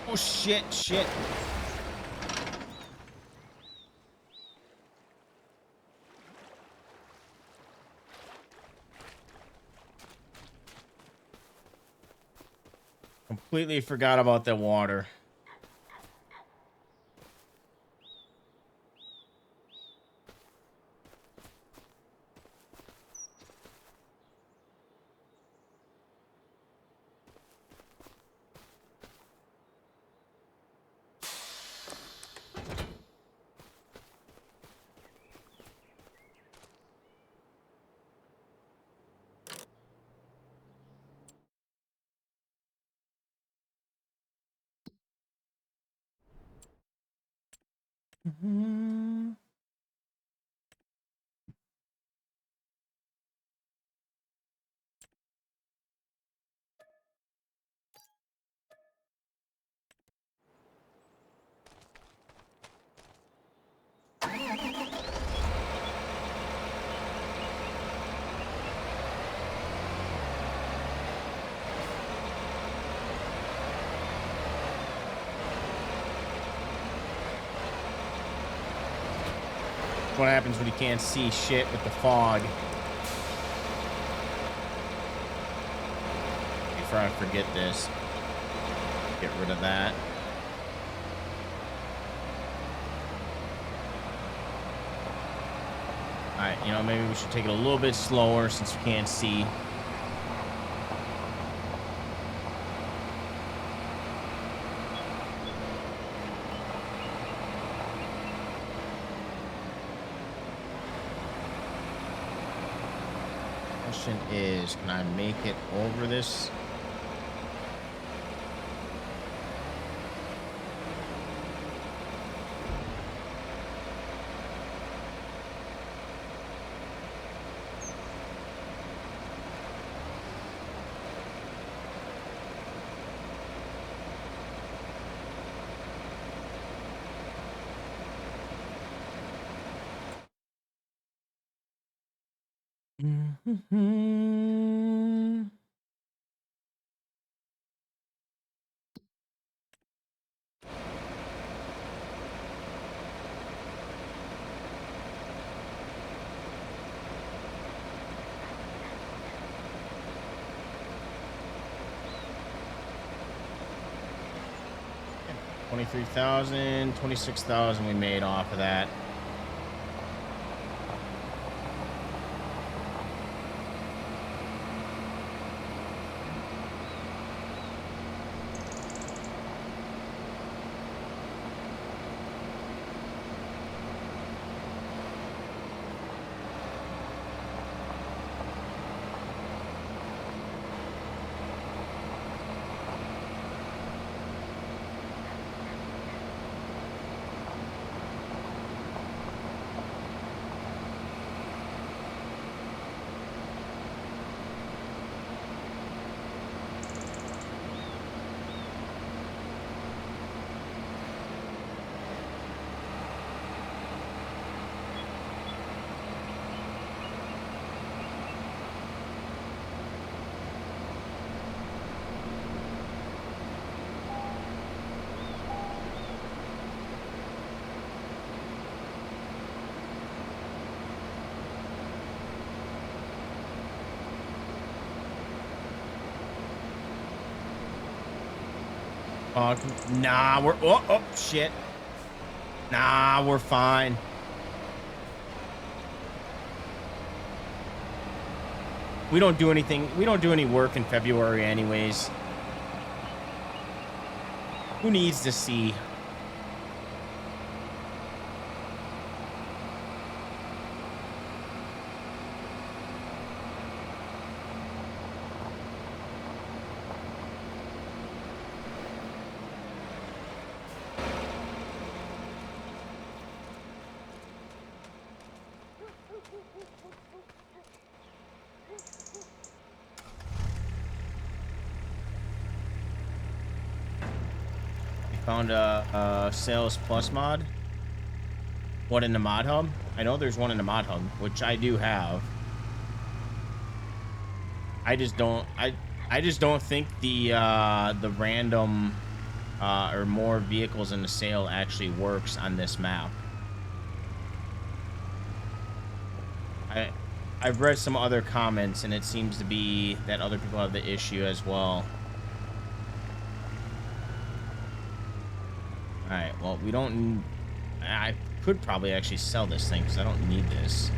Oh, shit. Completely forgot about the water. What happens when you can't see shit with the fog? Before I forget this, get rid of that. All right, you know, maybe we should take it a little bit slower since we can't see. question is, can I make it over this? Mm-hmm. 23,000, 26,000 we made off of that. Nah, we're oh shit. Nah, we're fine. We don't do anything. We don't do any work in February anyways. Who needs to see? Found a sales plus mod. What, in the mod hub? I know there's one in the mod hub, which I do have. I just don't think the random or more vehicles in the sale actually works on this map. I've read some other comments and it seems to be that other people have the issue as well. All right, well, we don't. I could probably actually sell this thing because I don't need this.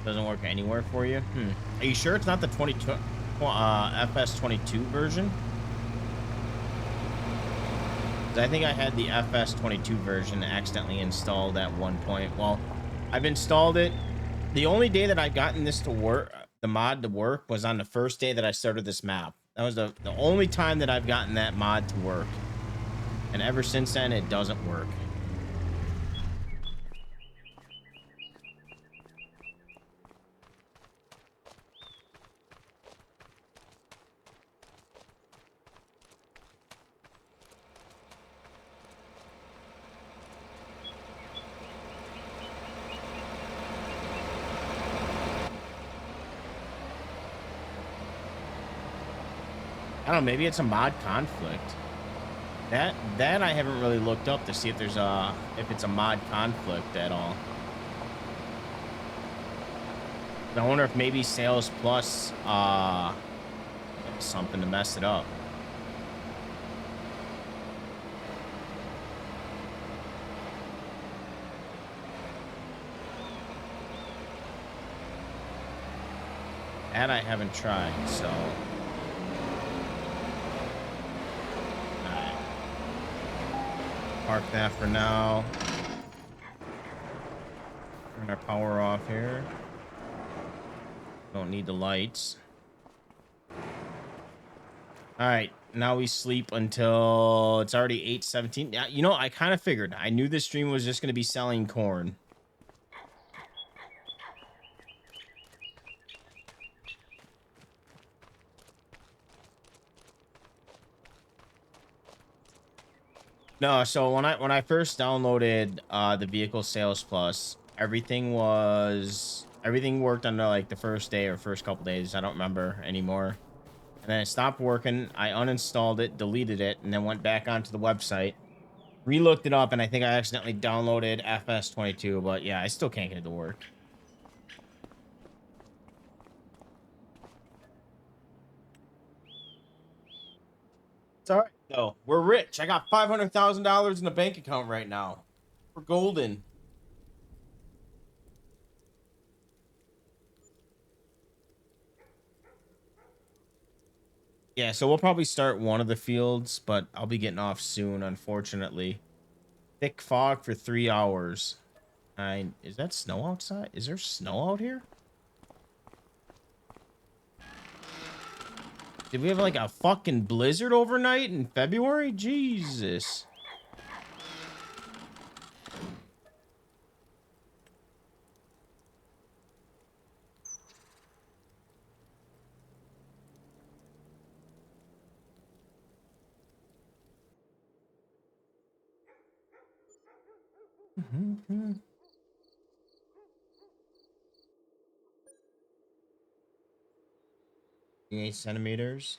Doesn't work anywhere for you. Are you sure it's not the 22 FS22 version? Because I think I had the FS22 version accidentally installed at one point. Well, I've installed it. The only day that I've gotten this to work, the mod to work, was on the first day that I started this map. That was the only time that I've gotten that mod to work. And ever since then, it doesn't work. I don't know, maybe it's a mod conflict. That I haven't really looked up to see if there's if it's a mod conflict at all. I wonder if maybe Sales Plus something to mess it up. That I haven't tried, so. Park that for now. Turn our power off here. Don't need the lights. All right, now we sleep until it's already 8:17. Yeah, you know, I kind of figured. I knew this stream was just going to be selling corn. No, so when I first downloaded the Vehicle Sales Plus, everything worked on like the first day or first couple days. I don't remember anymore. And then it stopped working. I uninstalled it, deleted it, and then went back onto the website. Re-looked it up, and I think I accidentally downloaded FS22, but yeah, I still can't get it to work. It's all right, though. We're rich. I got $500,000 in the bank account right now. We're golden. Yeah, so we'll probably start one of the fields, but I'll be getting off soon, unfortunately. Thick fog for 3 hours. Is that snow outside? Is there snow out here? Did we have like a fucking blizzard overnight in February? Jesus. Mm-hmm. 8 centimeters.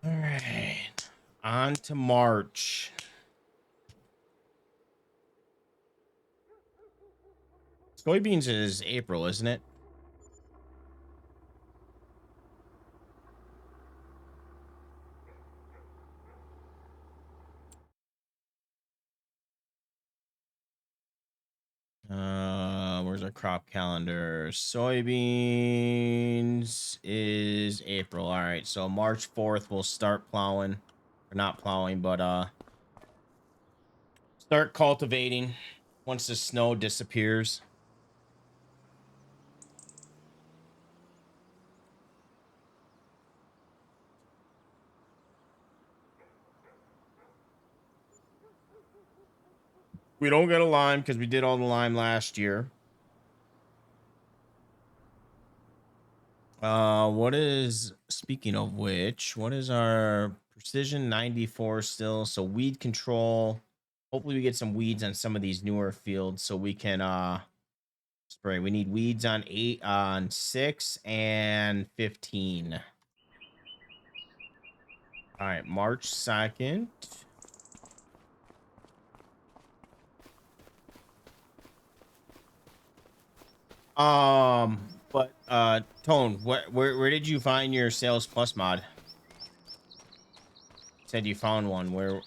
All right. On to March. Soybeans is April, isn't it? Where's our crop calendar? Soybeans is April. All right, so March 4th we'll start plowing. Or not plowing, but start cultivating once the snow disappears. We don't get a lime because we did all the lime last year. What is, speaking of which, what is our precision 94 still? So weed control. Hopefully we get some weeds on some of these newer fields so we can spray. We need weeds on 6 and 15. All right, March 2nd. But Tone, where did you find your Sales Plus mod? Said you found one. Where?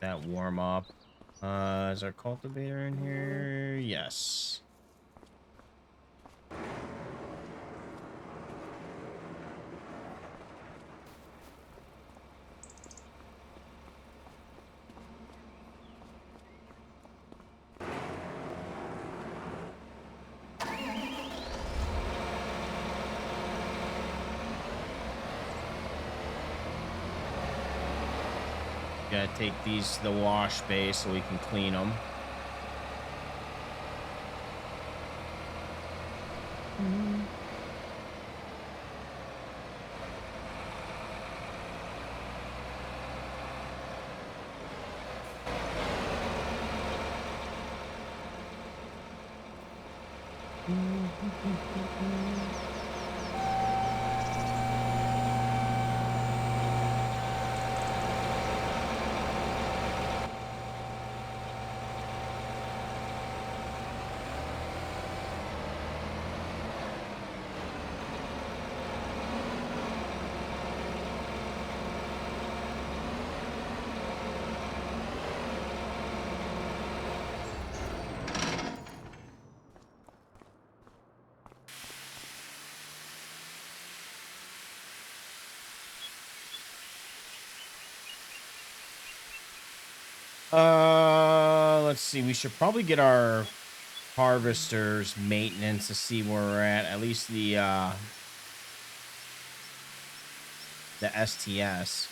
That warm up. Is our cultivator in here? Yes. Gotta take these to the wash bay so we can clean them. Let's see. We should probably get our harvesters maintenance to see where we're at least the STS.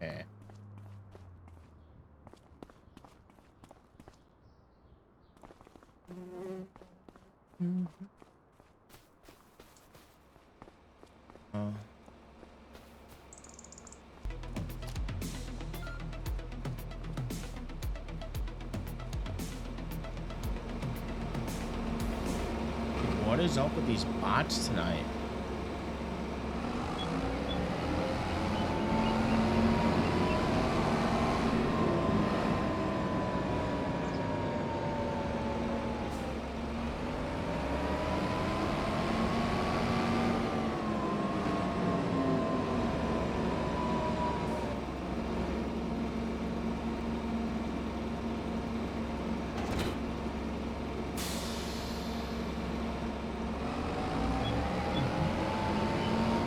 Okay. Oh. What is up with these bots tonight?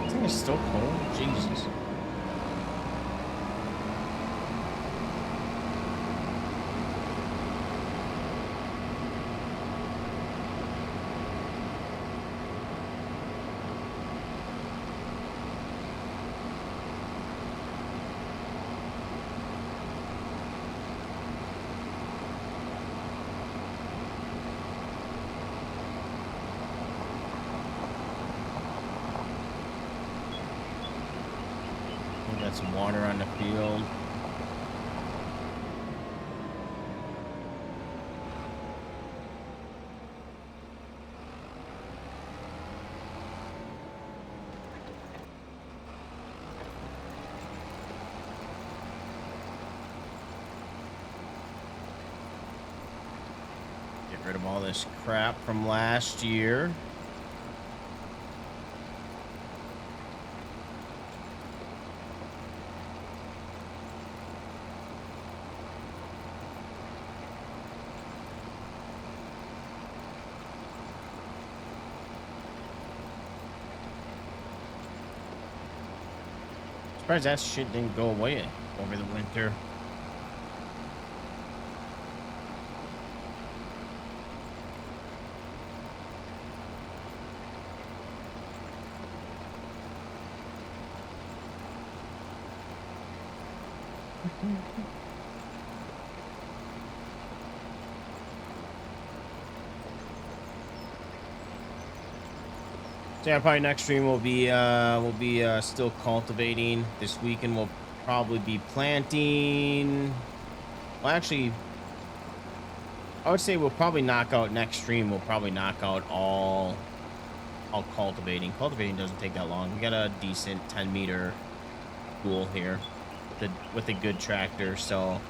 This thing is still cold. Jesus. We got some water on the field. Get rid of all this crap from last year. Surprised that shit didn't go away over the winter. So yeah, probably next stream will be still cultivating. This weekend we'll probably be planting. Well, actually, I would say we'll probably knock out next stream. We'll probably knock out all cultivating. Cultivating doesn't take that long. We got a decent 10-meter pool here with a good tractor, so.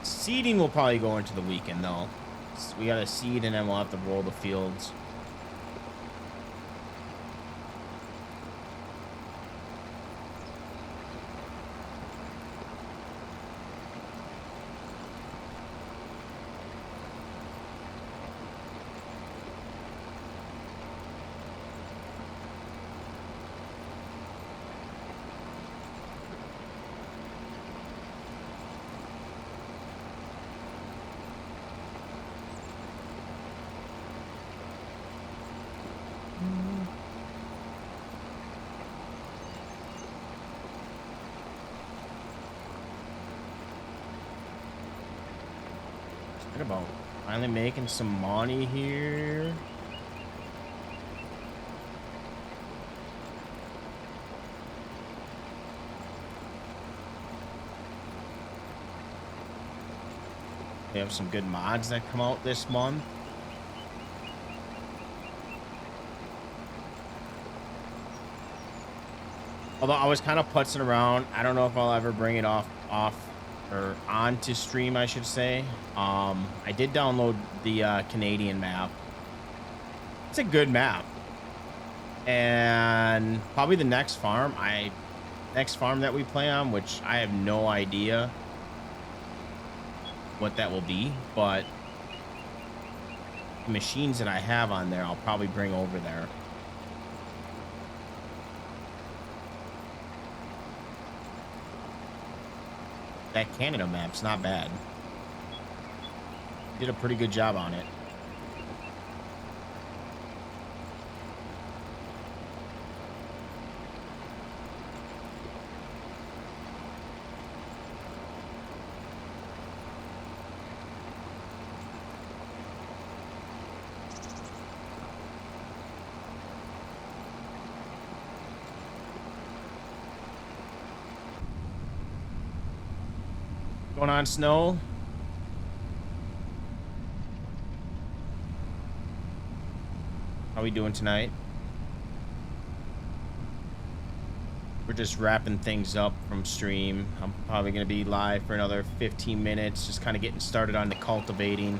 Seeding will probably go into the weekend, though. We got to seed, and then we'll have to roll the fields. About finally making some money here. We have some good mods that come out this month. Although I was kind of putzing around. I don't know if I'll ever bring it off or onto stream, I should say. I did download the Canadian map. It's a good map. And probably the next farm that we play on, which I have no idea what that will be, but the machines that I have on there, I'll probably bring over there. That Canada map's not bad. Did a pretty good job on it. Going on, Snow? How we doing tonight? We're just wrapping things up from stream. I'm probably going to be live for another 15 minutes, just kind of getting started on the cultivating.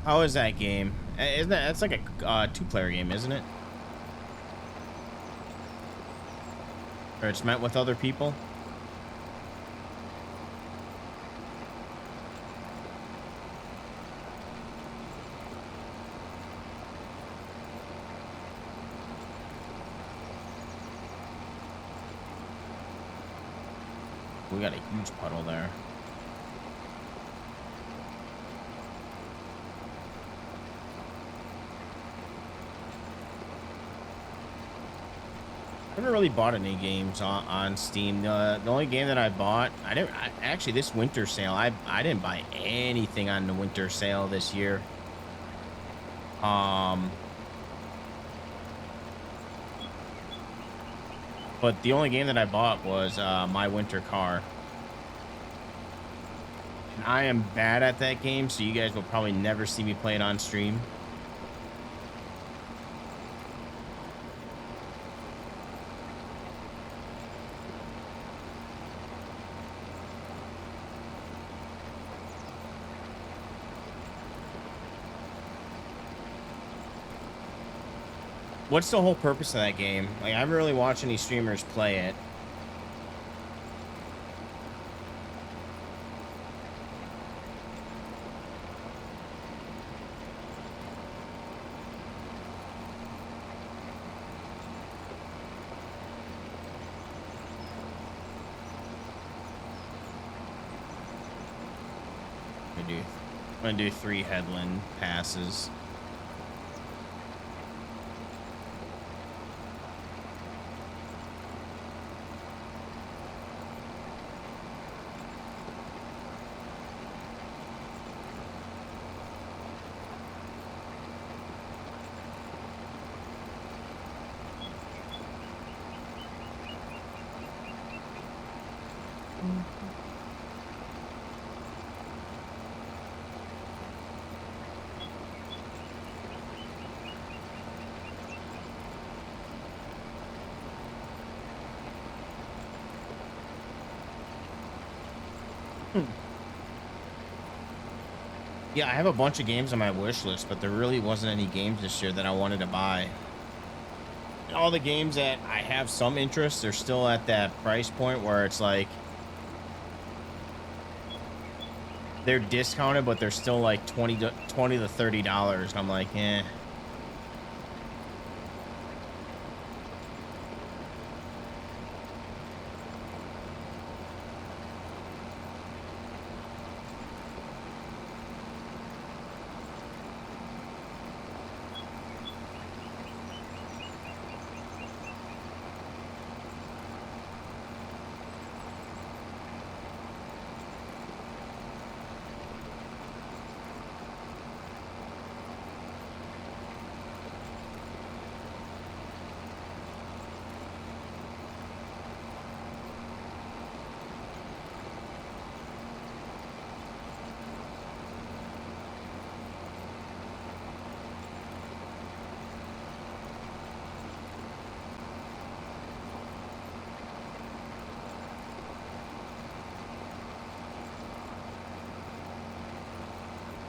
How is that game? Isn't that's like a two-player game, isn't it? Or it's met with other people? We got a huge puddle there. I haven't really bought any games on Steam. The only game that I bought, actually this winter sale, I didn't buy anything on the winter sale this year. But the only game that I bought was My Winter Car. And I am bad at that game, so you guys will probably never see me play it on stream. What's the whole purpose of that game? Like, I haven't really watched any streamers play it. I'm gonna do 3 headland passes. Yeah, I have a bunch of games on my wish list, but there really wasn't any games this year that I wanted to buy. All the games that I have some interest, they're still at that price point where it's like they're discounted, but they're still like $20 to $30, and I'm like, eh.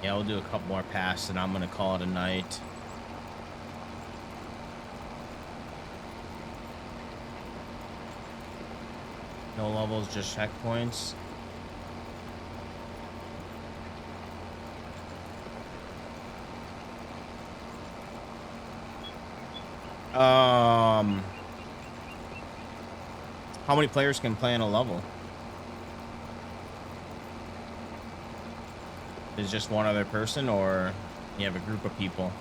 Yeah, we'll do a couple more passes and I'm gonna call it a night. No levels, just checkpoints. How many players can play on a level? Is just one other person, or you have a group of people?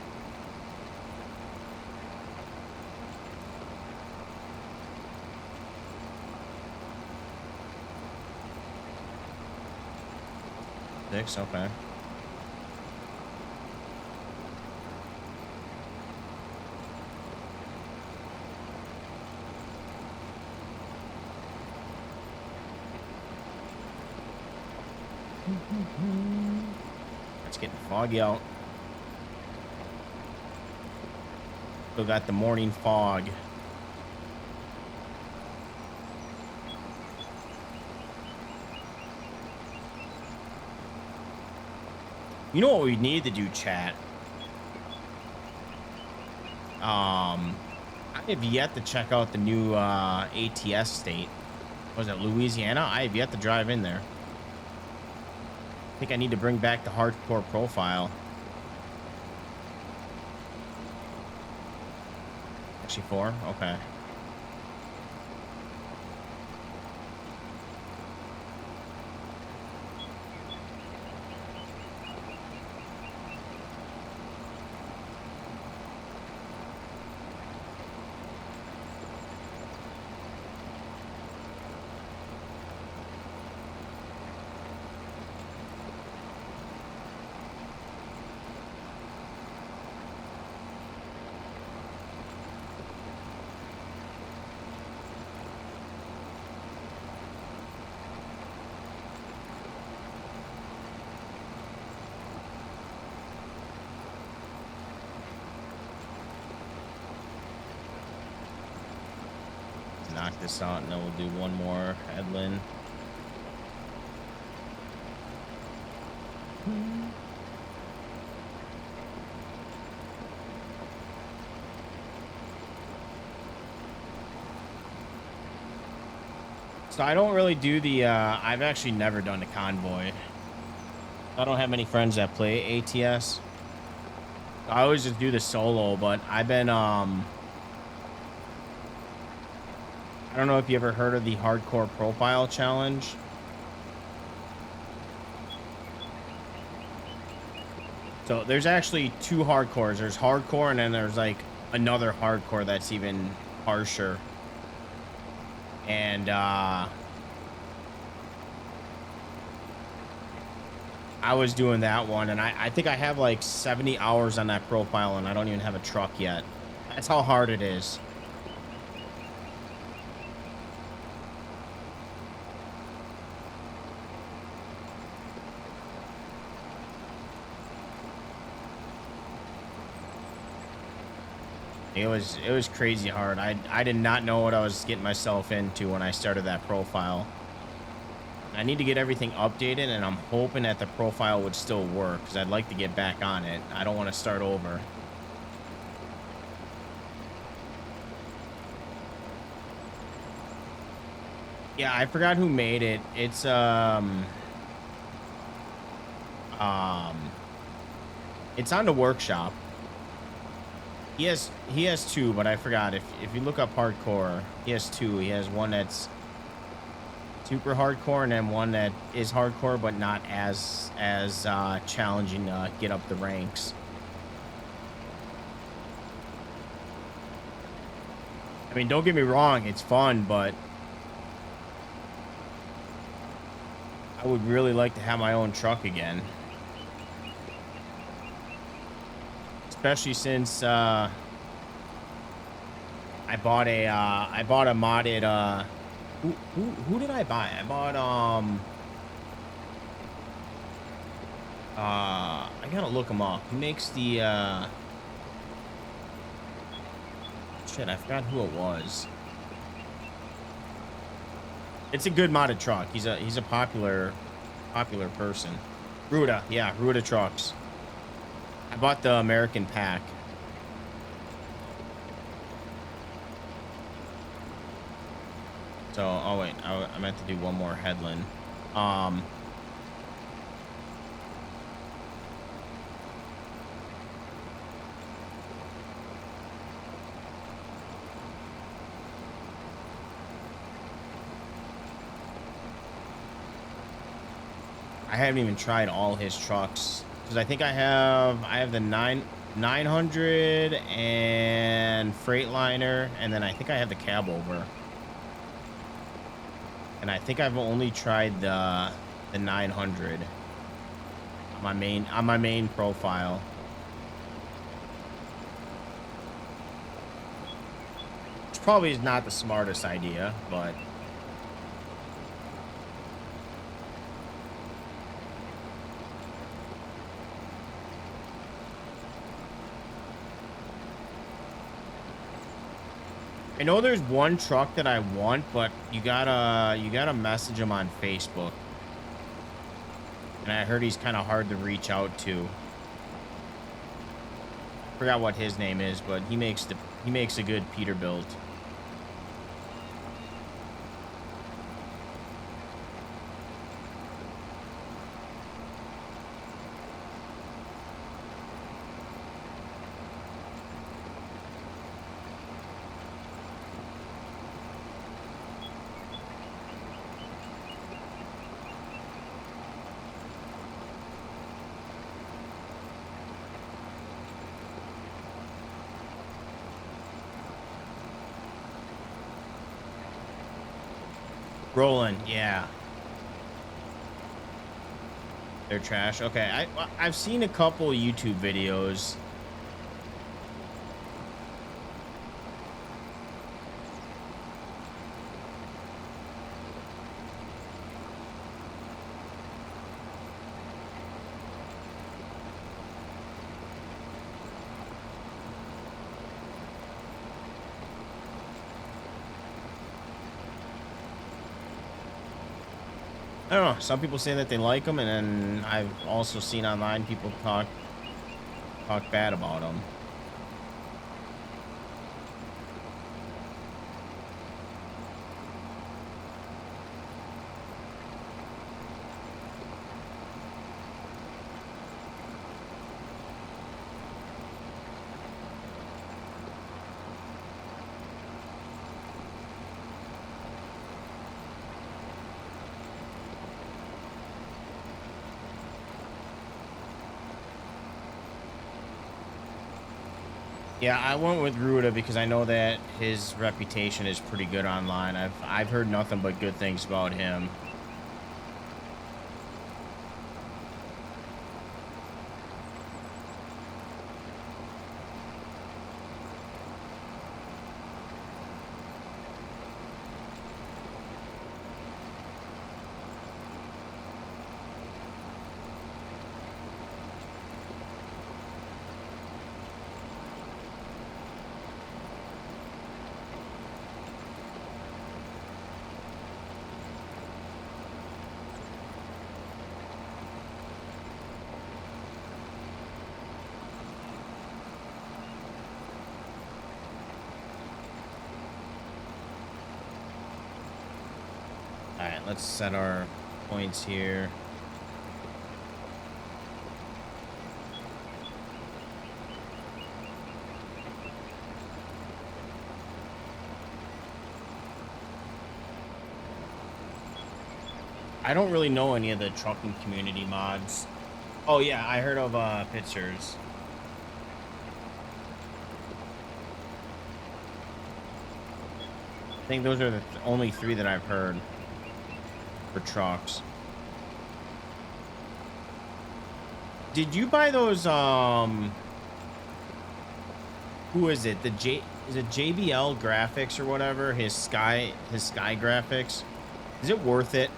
Six, okay. It's getting foggy out. Still got the morning fog. You know what we need to do, chat? I have yet to check out the new ATS state. Was it Louisiana? I have yet to drive in there. I think I need to bring back the hardcore profile. Actually, 4? Okay. Knock this out and then we'll do one more headland. So I don't really do the I've actually never done the convoy. I don't have many friends that play ATS. I always just do the solo, but I've been I don't know if you ever heard of the hardcore profile challenge. So there's actually 2 hardcores. There's hardcore and then there's like another hardcore that's even harsher. And I was doing that one, and I think I have like 70 hours on that profile, and I don't even have a truck yet. That's how hard it is. It was crazy hard. I did not know what I was getting myself into when I started that profile. I need to get everything updated, and I'm hoping that the profile would still work because I'd like to get back on it. I don't want to start over. Yeah, I forgot who made it. It's it's on the workshop. He has 2, but I forgot. If you look up hardcore, he has 2. He has one that's super hardcore and then one that is hardcore but not as challenging to get up the ranks. I mean, don't get me wrong, it's fun, but I would really like to have my own truck again. Especially since I bought a modded who did I buy? I bought I gotta look him up. Who makes the shit, I forgot who it was. It's a good modded truck. He's a popular person. Ruda, yeah, Ruda trucks. I bought the American pack. So, oh wait, I meant to do one more headland. I haven't even tried all his trucks because I think I have the 900 and Freightliner, and then I think I have the cab over. And I think I've only tried the 900 on my main profile. Which probably is not the smartest idea, but I know there's one truck that I want, but you gotta message him on Facebook. And I heard he's kind of hard to reach out to. Forgot what his name is, but he makes a good Peterbilt. Roland, yeah. They're trash. Okay, I've seen a couple YouTube videos. I don't know. Some people say that they like them, and then I've also seen online people talk bad about them. Yeah, I went with Ruda because I know that his reputation is pretty good online. I've heard nothing but good things about him. All right, let's set our points here. I don't really know any of the trucking community mods. Oh yeah, I heard of Pictures. I think those are the only three that I've heard for trucks. Did you buy those who is it? Is it JBL graphics or whatever? His sky graphics? Is it worth it?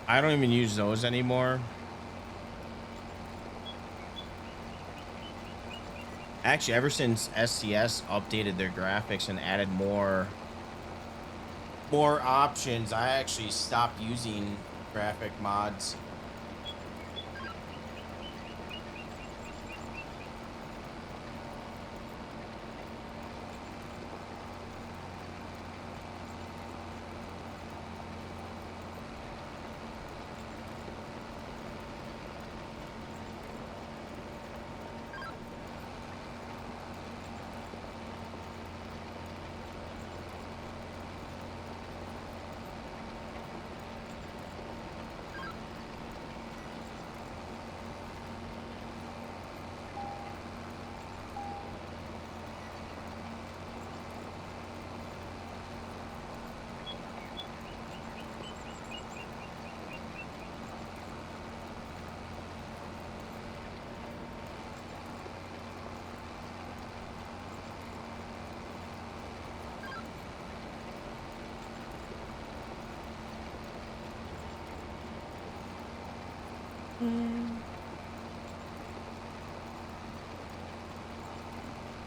I don't even use those anymore. Actually, ever since SCS updated their graphics and added more options, I actually stopped using graphic mods.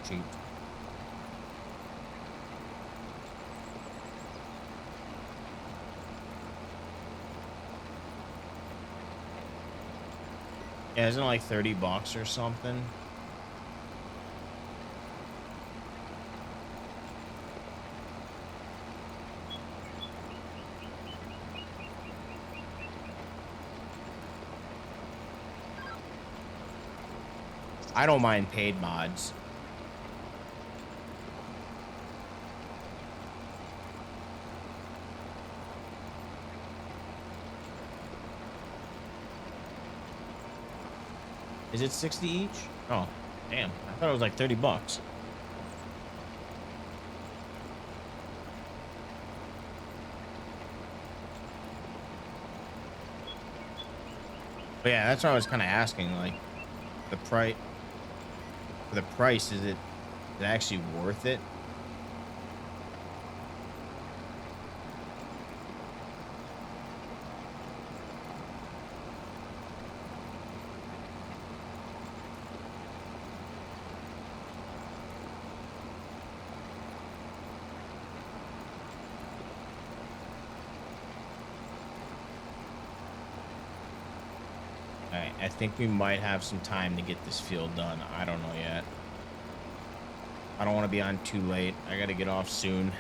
Cheap. Yeah, isn't it like $30 or something? I don't mind paid mods. Is it 60 each? Oh, damn. I thought it was like $30. But yeah, that's what I was kind of asking. Like, the price for the price, is it actually worth it? All right, I think we might have some time to get this field done. I don't know yet. I don't want to be on too late. I got to get off soon.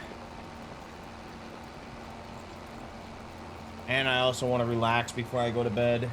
And I also want to relax before I go to bed.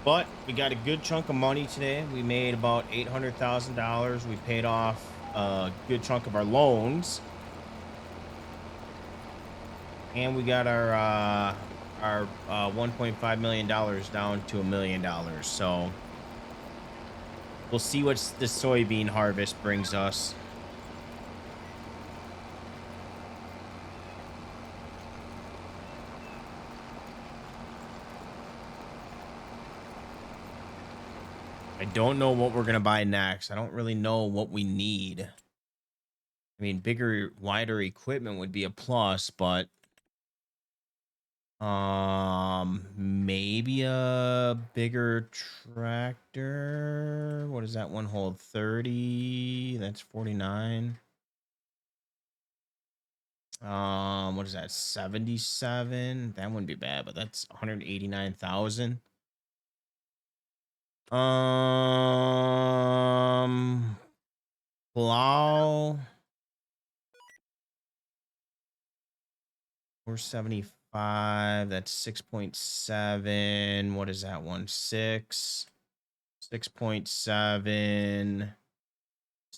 But we got a good chunk of money today. We made about $800,000. We paid off a good chunk of our loans, and we got our $1.5 million down to $1 million. So we'll see what the soybean harvest brings us. I don't know what we're gonna buy next. I don't really know what we need. I mean, bigger, wider equipment would be a plus, but maybe a bigger tractor. What does that one hold? 30. That's 49. What is that? 77. That wouldn't be bad, but that's 189,000. Plow 475. That's 6.7. What is that one? 6.7.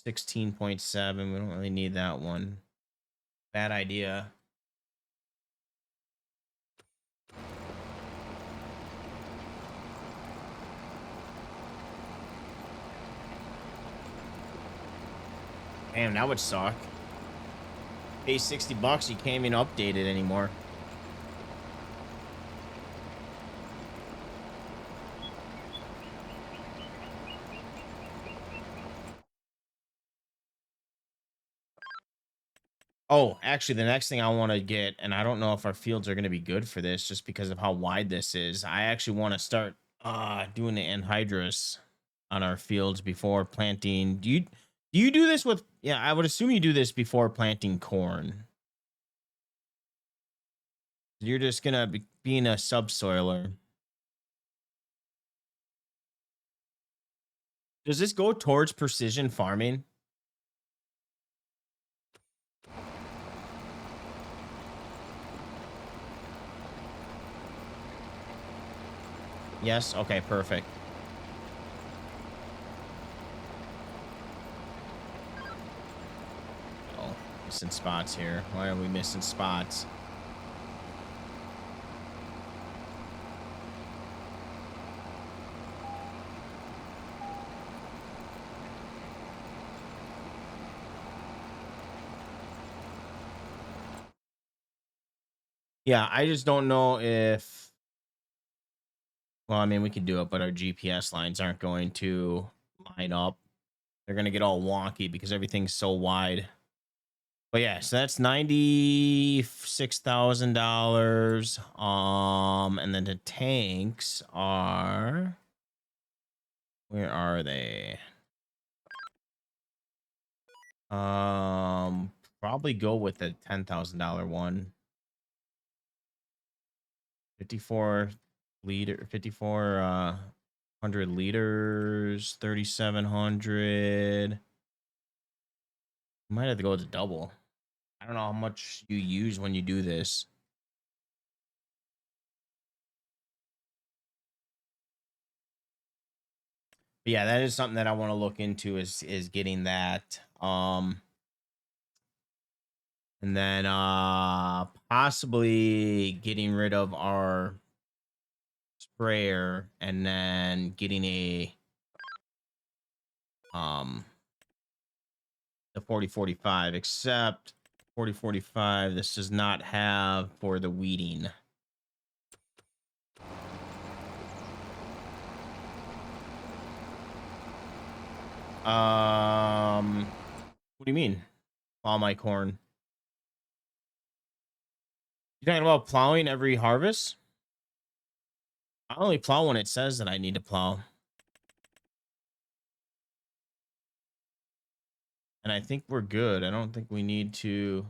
16.7. We don't really need that one. Bad idea. Damn, that would suck. Pay $60, you can't even update it anymore. Oh, actually, the next thing I want to get, and I don't know if our fields are going to be good for this just because of how wide this is. I actually want to start doing the anhydrous on our fields before planting. Do you do this with, yeah, I would assume you do this before planting corn. You're just going to be being a subsoiler. Does this go towards precision farming? Yes. Okay, perfect. Oh, missing spots here. Why are we missing spots? Yeah, I just don't know if, well, I mean, we could do it, but our GPS lines aren't going to line up. They're going to get all wonky because everything's so wide. But yeah, so that's $96,000. And then the tanks are, where are they? Probably go with the $10,000 one. 54 liter, 5400 liters, 3,700. Might have to go to double. I don't know how much you use when you do this. But yeah, that is something that I want to look into is getting that. And then possibly getting rid of our sprayer and then getting a the 4045, except 4045 this does not have for the weeding. What do you mean? Plow my corn. You talking about plowing every harvest? I only plow when it says that I need to plow. And I think we're good. I don't think we need to.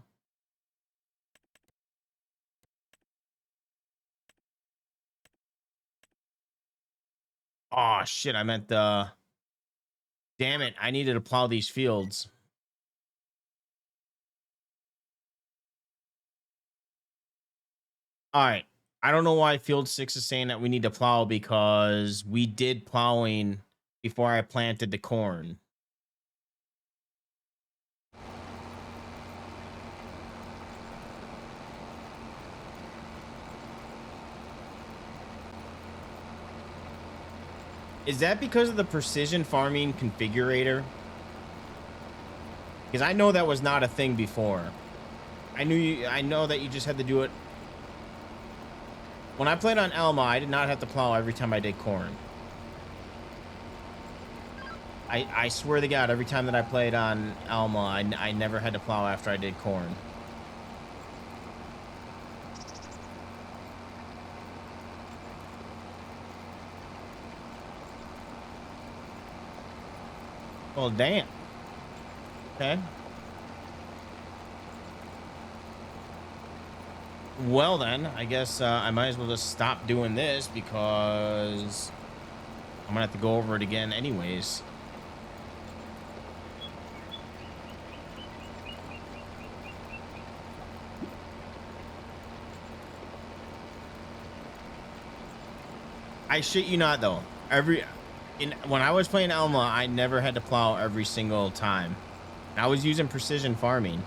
Oh shit, I meant the, damn it, I needed to plow these fields. All right. I don't know why field 6 is saying that we need to plow because we did plowing before I planted the corn. Is that because of the precision farming configurator? Because I know that was not a thing before. I know that you just had to do it. When I played on Elma, I did not have to plow every time I did corn. I swear to God, every time that I played on Elma, I never had to plow after I did corn. Well, damn. Okay. Well, then, I guess I might as well just stop doing this because I'm going to have to go over it again anyways. I shit you not, though. When I was playing Elma, I never had to plow every single time. I was using precision farming.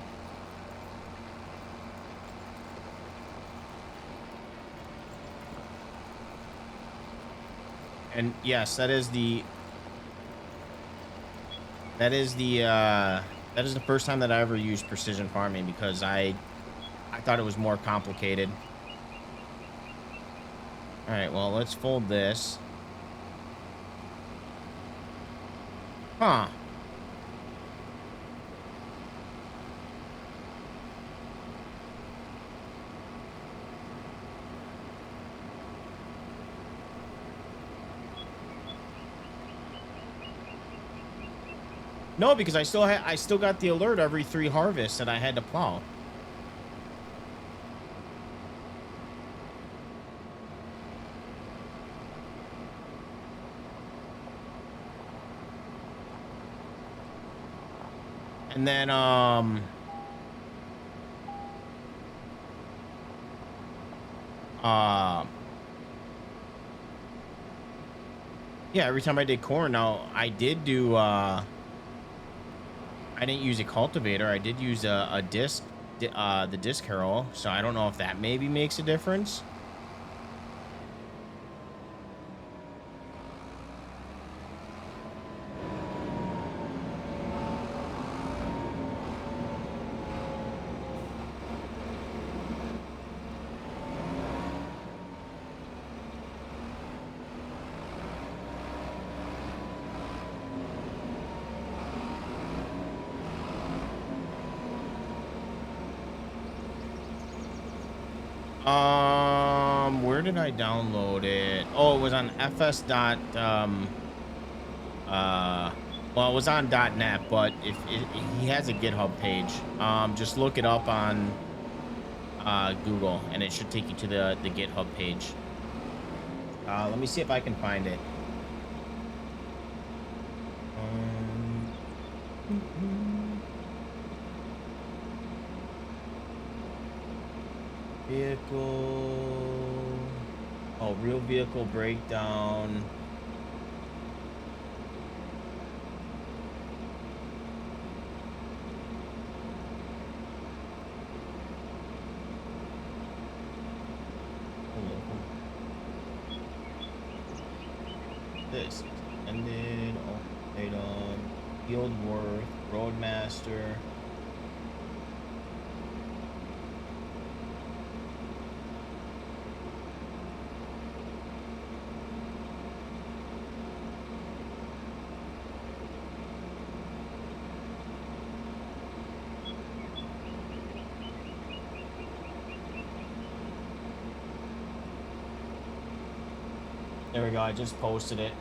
And yes, that is the That is the first time that I ever used precision farming because I thought it was more complicated. All right, well, let's fold this. Huh. No, because I still got the alert every 3 harvests that I had to plow. And then yeah, every time I did corn. Now I did do I didn't use a cultivator. I did use a disc, the disc harrow. So I don't know if that maybe makes a difference. Where did I download it? Oh, it was on fs dot well, it was on .net, but if he has a GitHub page, just look it up on Google, and it should take you to the GitHub page. Let me see if I can find it. Vehicle. Oh, real vehicle breakdown. This ended. Item. Field worth. Roadmaster. There we go. I just posted it.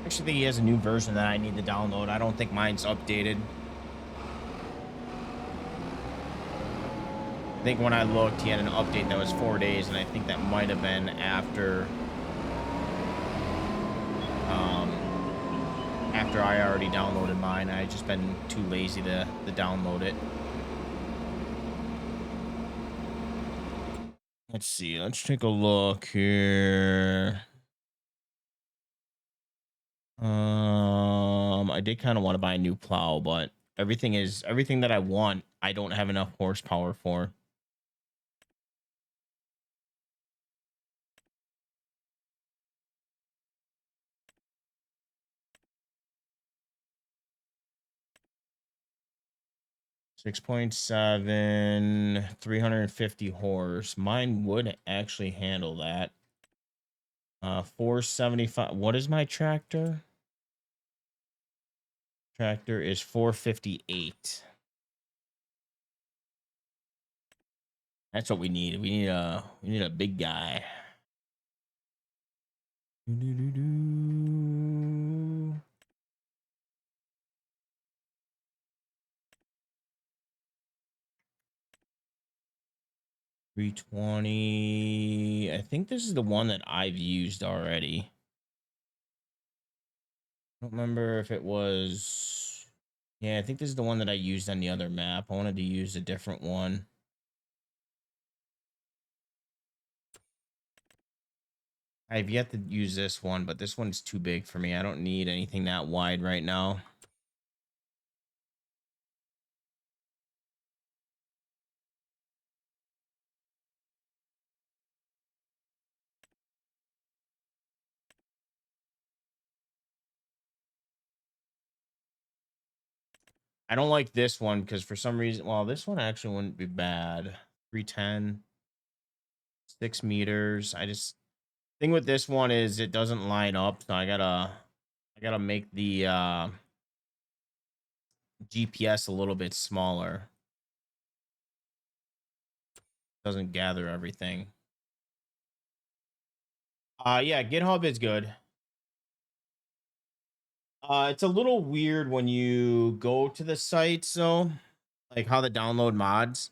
Actually, think he has a new version that I need to download. I don't think mine's updated. I think when I looked, he had an update that was 4 days, and I think that might have been after I already downloaded mine. I just been too lazy to download it. Let's see. Let's take a look here. I did kind of want to buy a new plow, but everything that I want, I don't have enough horsepower for. .7, 350 horse. Mine would actually handle that. 475. What is my tractor? Tractor is 458. That's what we need. We need a big guy. 320. I think this is the one that I've used already. I don't remember if it was. Yeah, I think this is the one that I used on the other map. I wanted to use a different one. I've yet to use this one, but this one's too big for me. I don't need anything that wide right now. I don't like this one because for some reason, well, this one actually wouldn't be bad. 310, 6 meters. I just thing with this one is it doesn't line up, so I gotta make the GPS a little bit smaller. Doesn't gather everything. Yeah, GitHub is good. It's a little weird when you go to the site, so like how to download mods.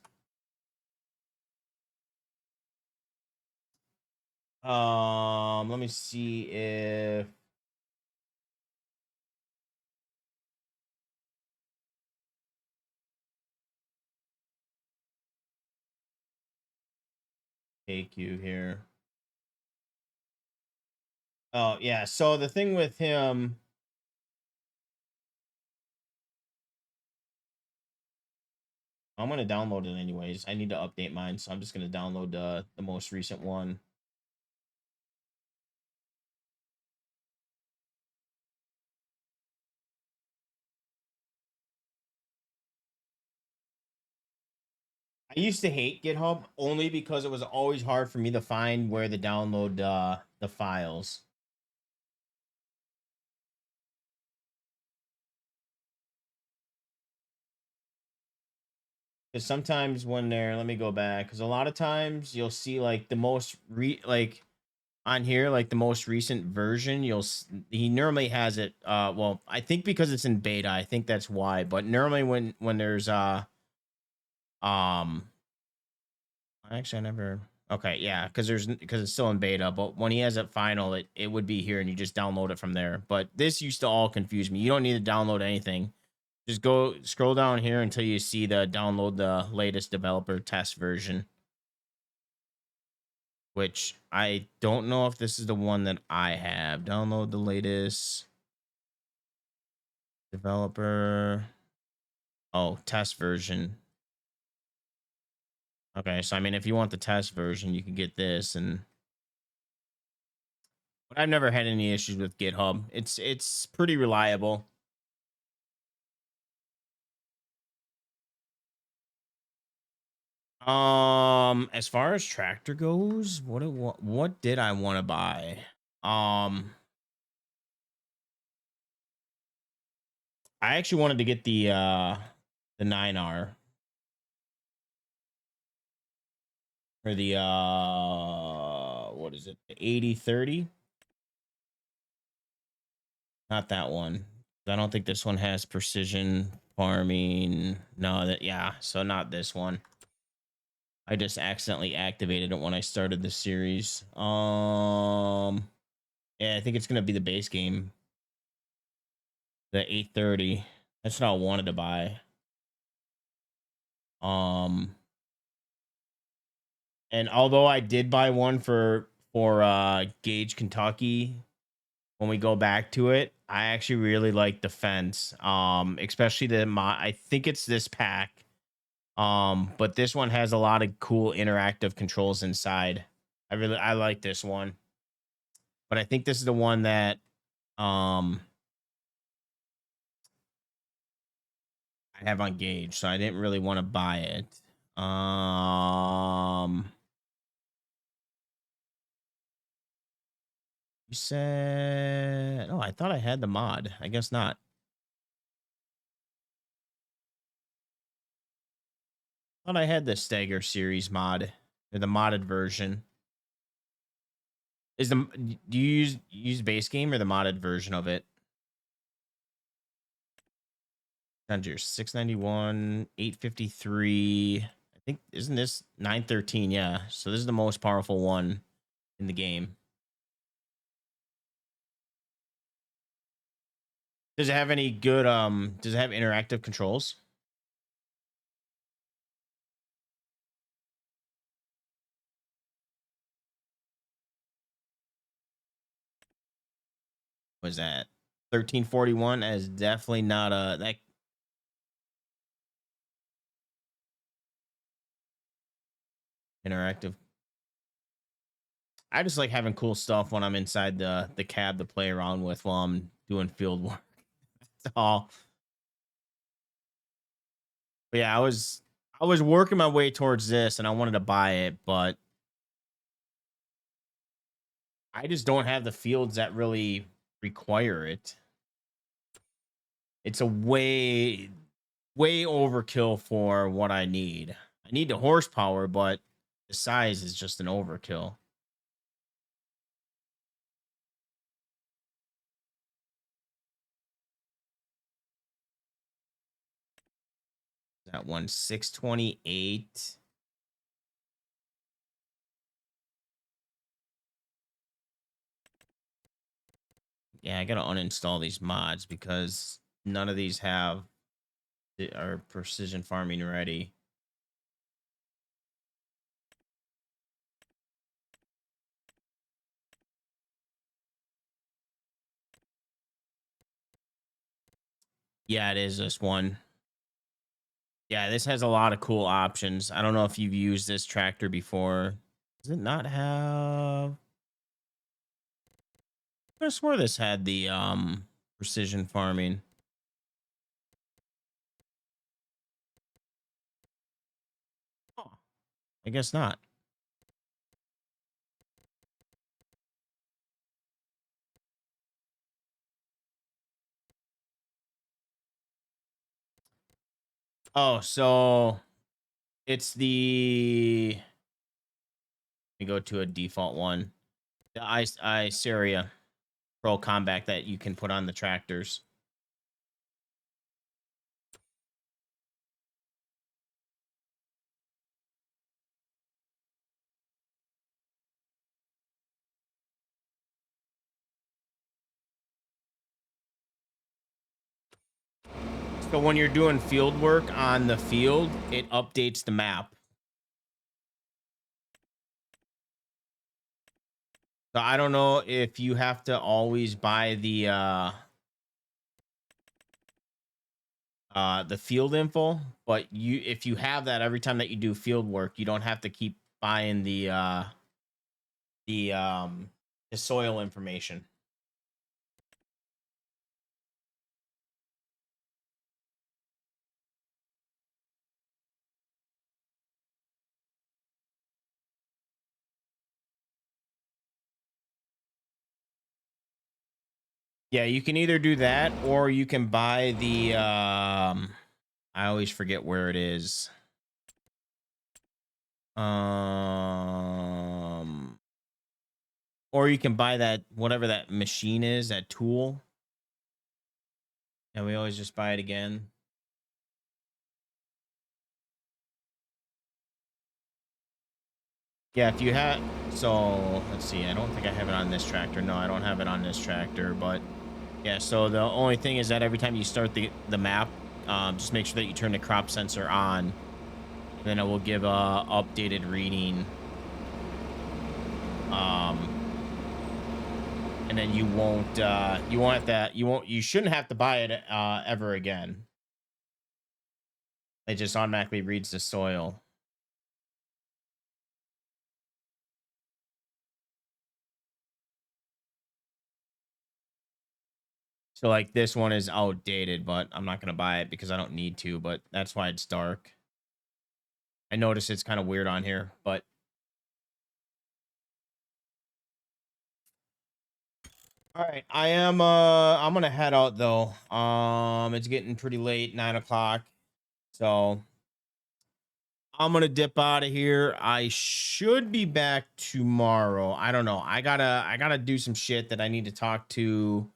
Let me see if take you here. Oh yeah, so the thing with him, I'm gonna download it anyways. I need to update mine, so I'm just gonna download the most recent one. I used to hate GitHub only because it was always hard for me to find where to download the files. Because sometimes when they're, let me go back, because a lot of times you'll see like the most like on here, like the most recent version, he normally has it. Well, I think because it's in beta, I think that's why. But normally when there's actually I never. Okay, yeah, because it's still in beta. But when he has it final, it would be here, and you just download it from there. But this used to all confuse me. You don't need to download anything. Just go scroll down here until you see the download the latest developer test version. Which I don't know if this is the one that I have. Download the latest developer. Oh, test version. Okay, so I mean, if you want the test version, you can get this, and but I've never had any issues with GitHub. It's pretty reliable. As far as tractor goes, what did I want to buy? I actually wanted to get the 9R or the what is it? The 8030? Not that one. I don't think this one has precision farming. No, that yeah, so not this one. I just accidentally activated it when I started the series. Yeah, I think it's gonna be the base game. The 830. That's what I wanted to buy. Um and although I did buy one for Gage, Kentucky, when we go back to it, I actually really like the fence. Especially I think it's this pack. But this one has a lot of cool interactive controls inside. I like this one. But I think this is the one that um I have on Gauge, so I didn't really want to buy it. You said, oh, I thought I had the mod. I guess not. I thought I had the Stagger series mod or the modded version. Do you use base game or the modded version of it? Your 691, 853. I think isn't this 913? Yeah. So this is the most powerful one in the game. Does it have any good does it have interactive controls? was that 1341? That is definitely not a that interactive. I just like having cool stuff when I'm inside the cab to play around with while I'm doing field work. That's all. But yeah, I was working my way towards this and I wanted to buy it, but I just don't have the fields that really require it. It's a way overkill for what I need. I need the horsepower, but the size is just an overkill. That one 628. Yeah, I gotta uninstall these mods because none of these are precision farming ready. Yeah, it is this one. Yeah, this has a lot of cool options. I don't know if you've used this tractor before. Does it not have? I could have swore this had the precision farming. Oh, I guess not. Oh, so it's the. Let me go to a default one. The Syria Pro Combat that you can put on the tractors. So when you're doing field work on the field, it updates the map. So I don't know if you have to always buy the field info, but if you have that every time that you do field work, you don't have to keep buying the um the soil information. Yeah, you can either do that or you can buy the I always forget where it is. Or you can buy that whatever that machine is, that tool. And we always just buy it again. Yeah, if you have, so let's see. I don't think I have it on this tractor. No, I don't have it on this tractor. But yeah, so the only thing is that every time you start the map, just make sure that you turn the crop sensor on. Then it will give a updated reading. And then you shouldn't have to buy it ever again. It just automatically reads the soil. So like this one is outdated, but I'm not gonna buy it because I don't need to. But that's why it's dark. I notice it's kind of weird on here, but all right. I'm gonna head out though. It's getting pretty late, 9 o'clock. So I'm gonna dip out of here. I should be back tomorrow. I don't know. I gotta do some shit that I need to talk to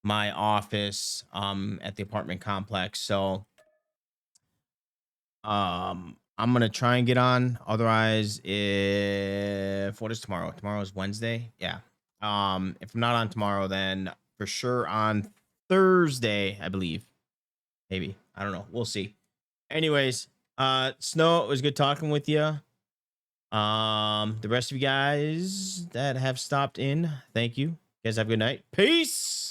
my office at the apartment complex. So I'm gonna try and get on. Otherwise, if what is tomorrow? Tomorrow is Wednesday. Yeah. If I'm not on tomorrow, then for sure on Thursday, I believe. Maybe. I don't know. We'll see. Anyways, Snow, it was good talking with you. The rest of you guys that have stopped in, thank you. You guys have a good night. Peace.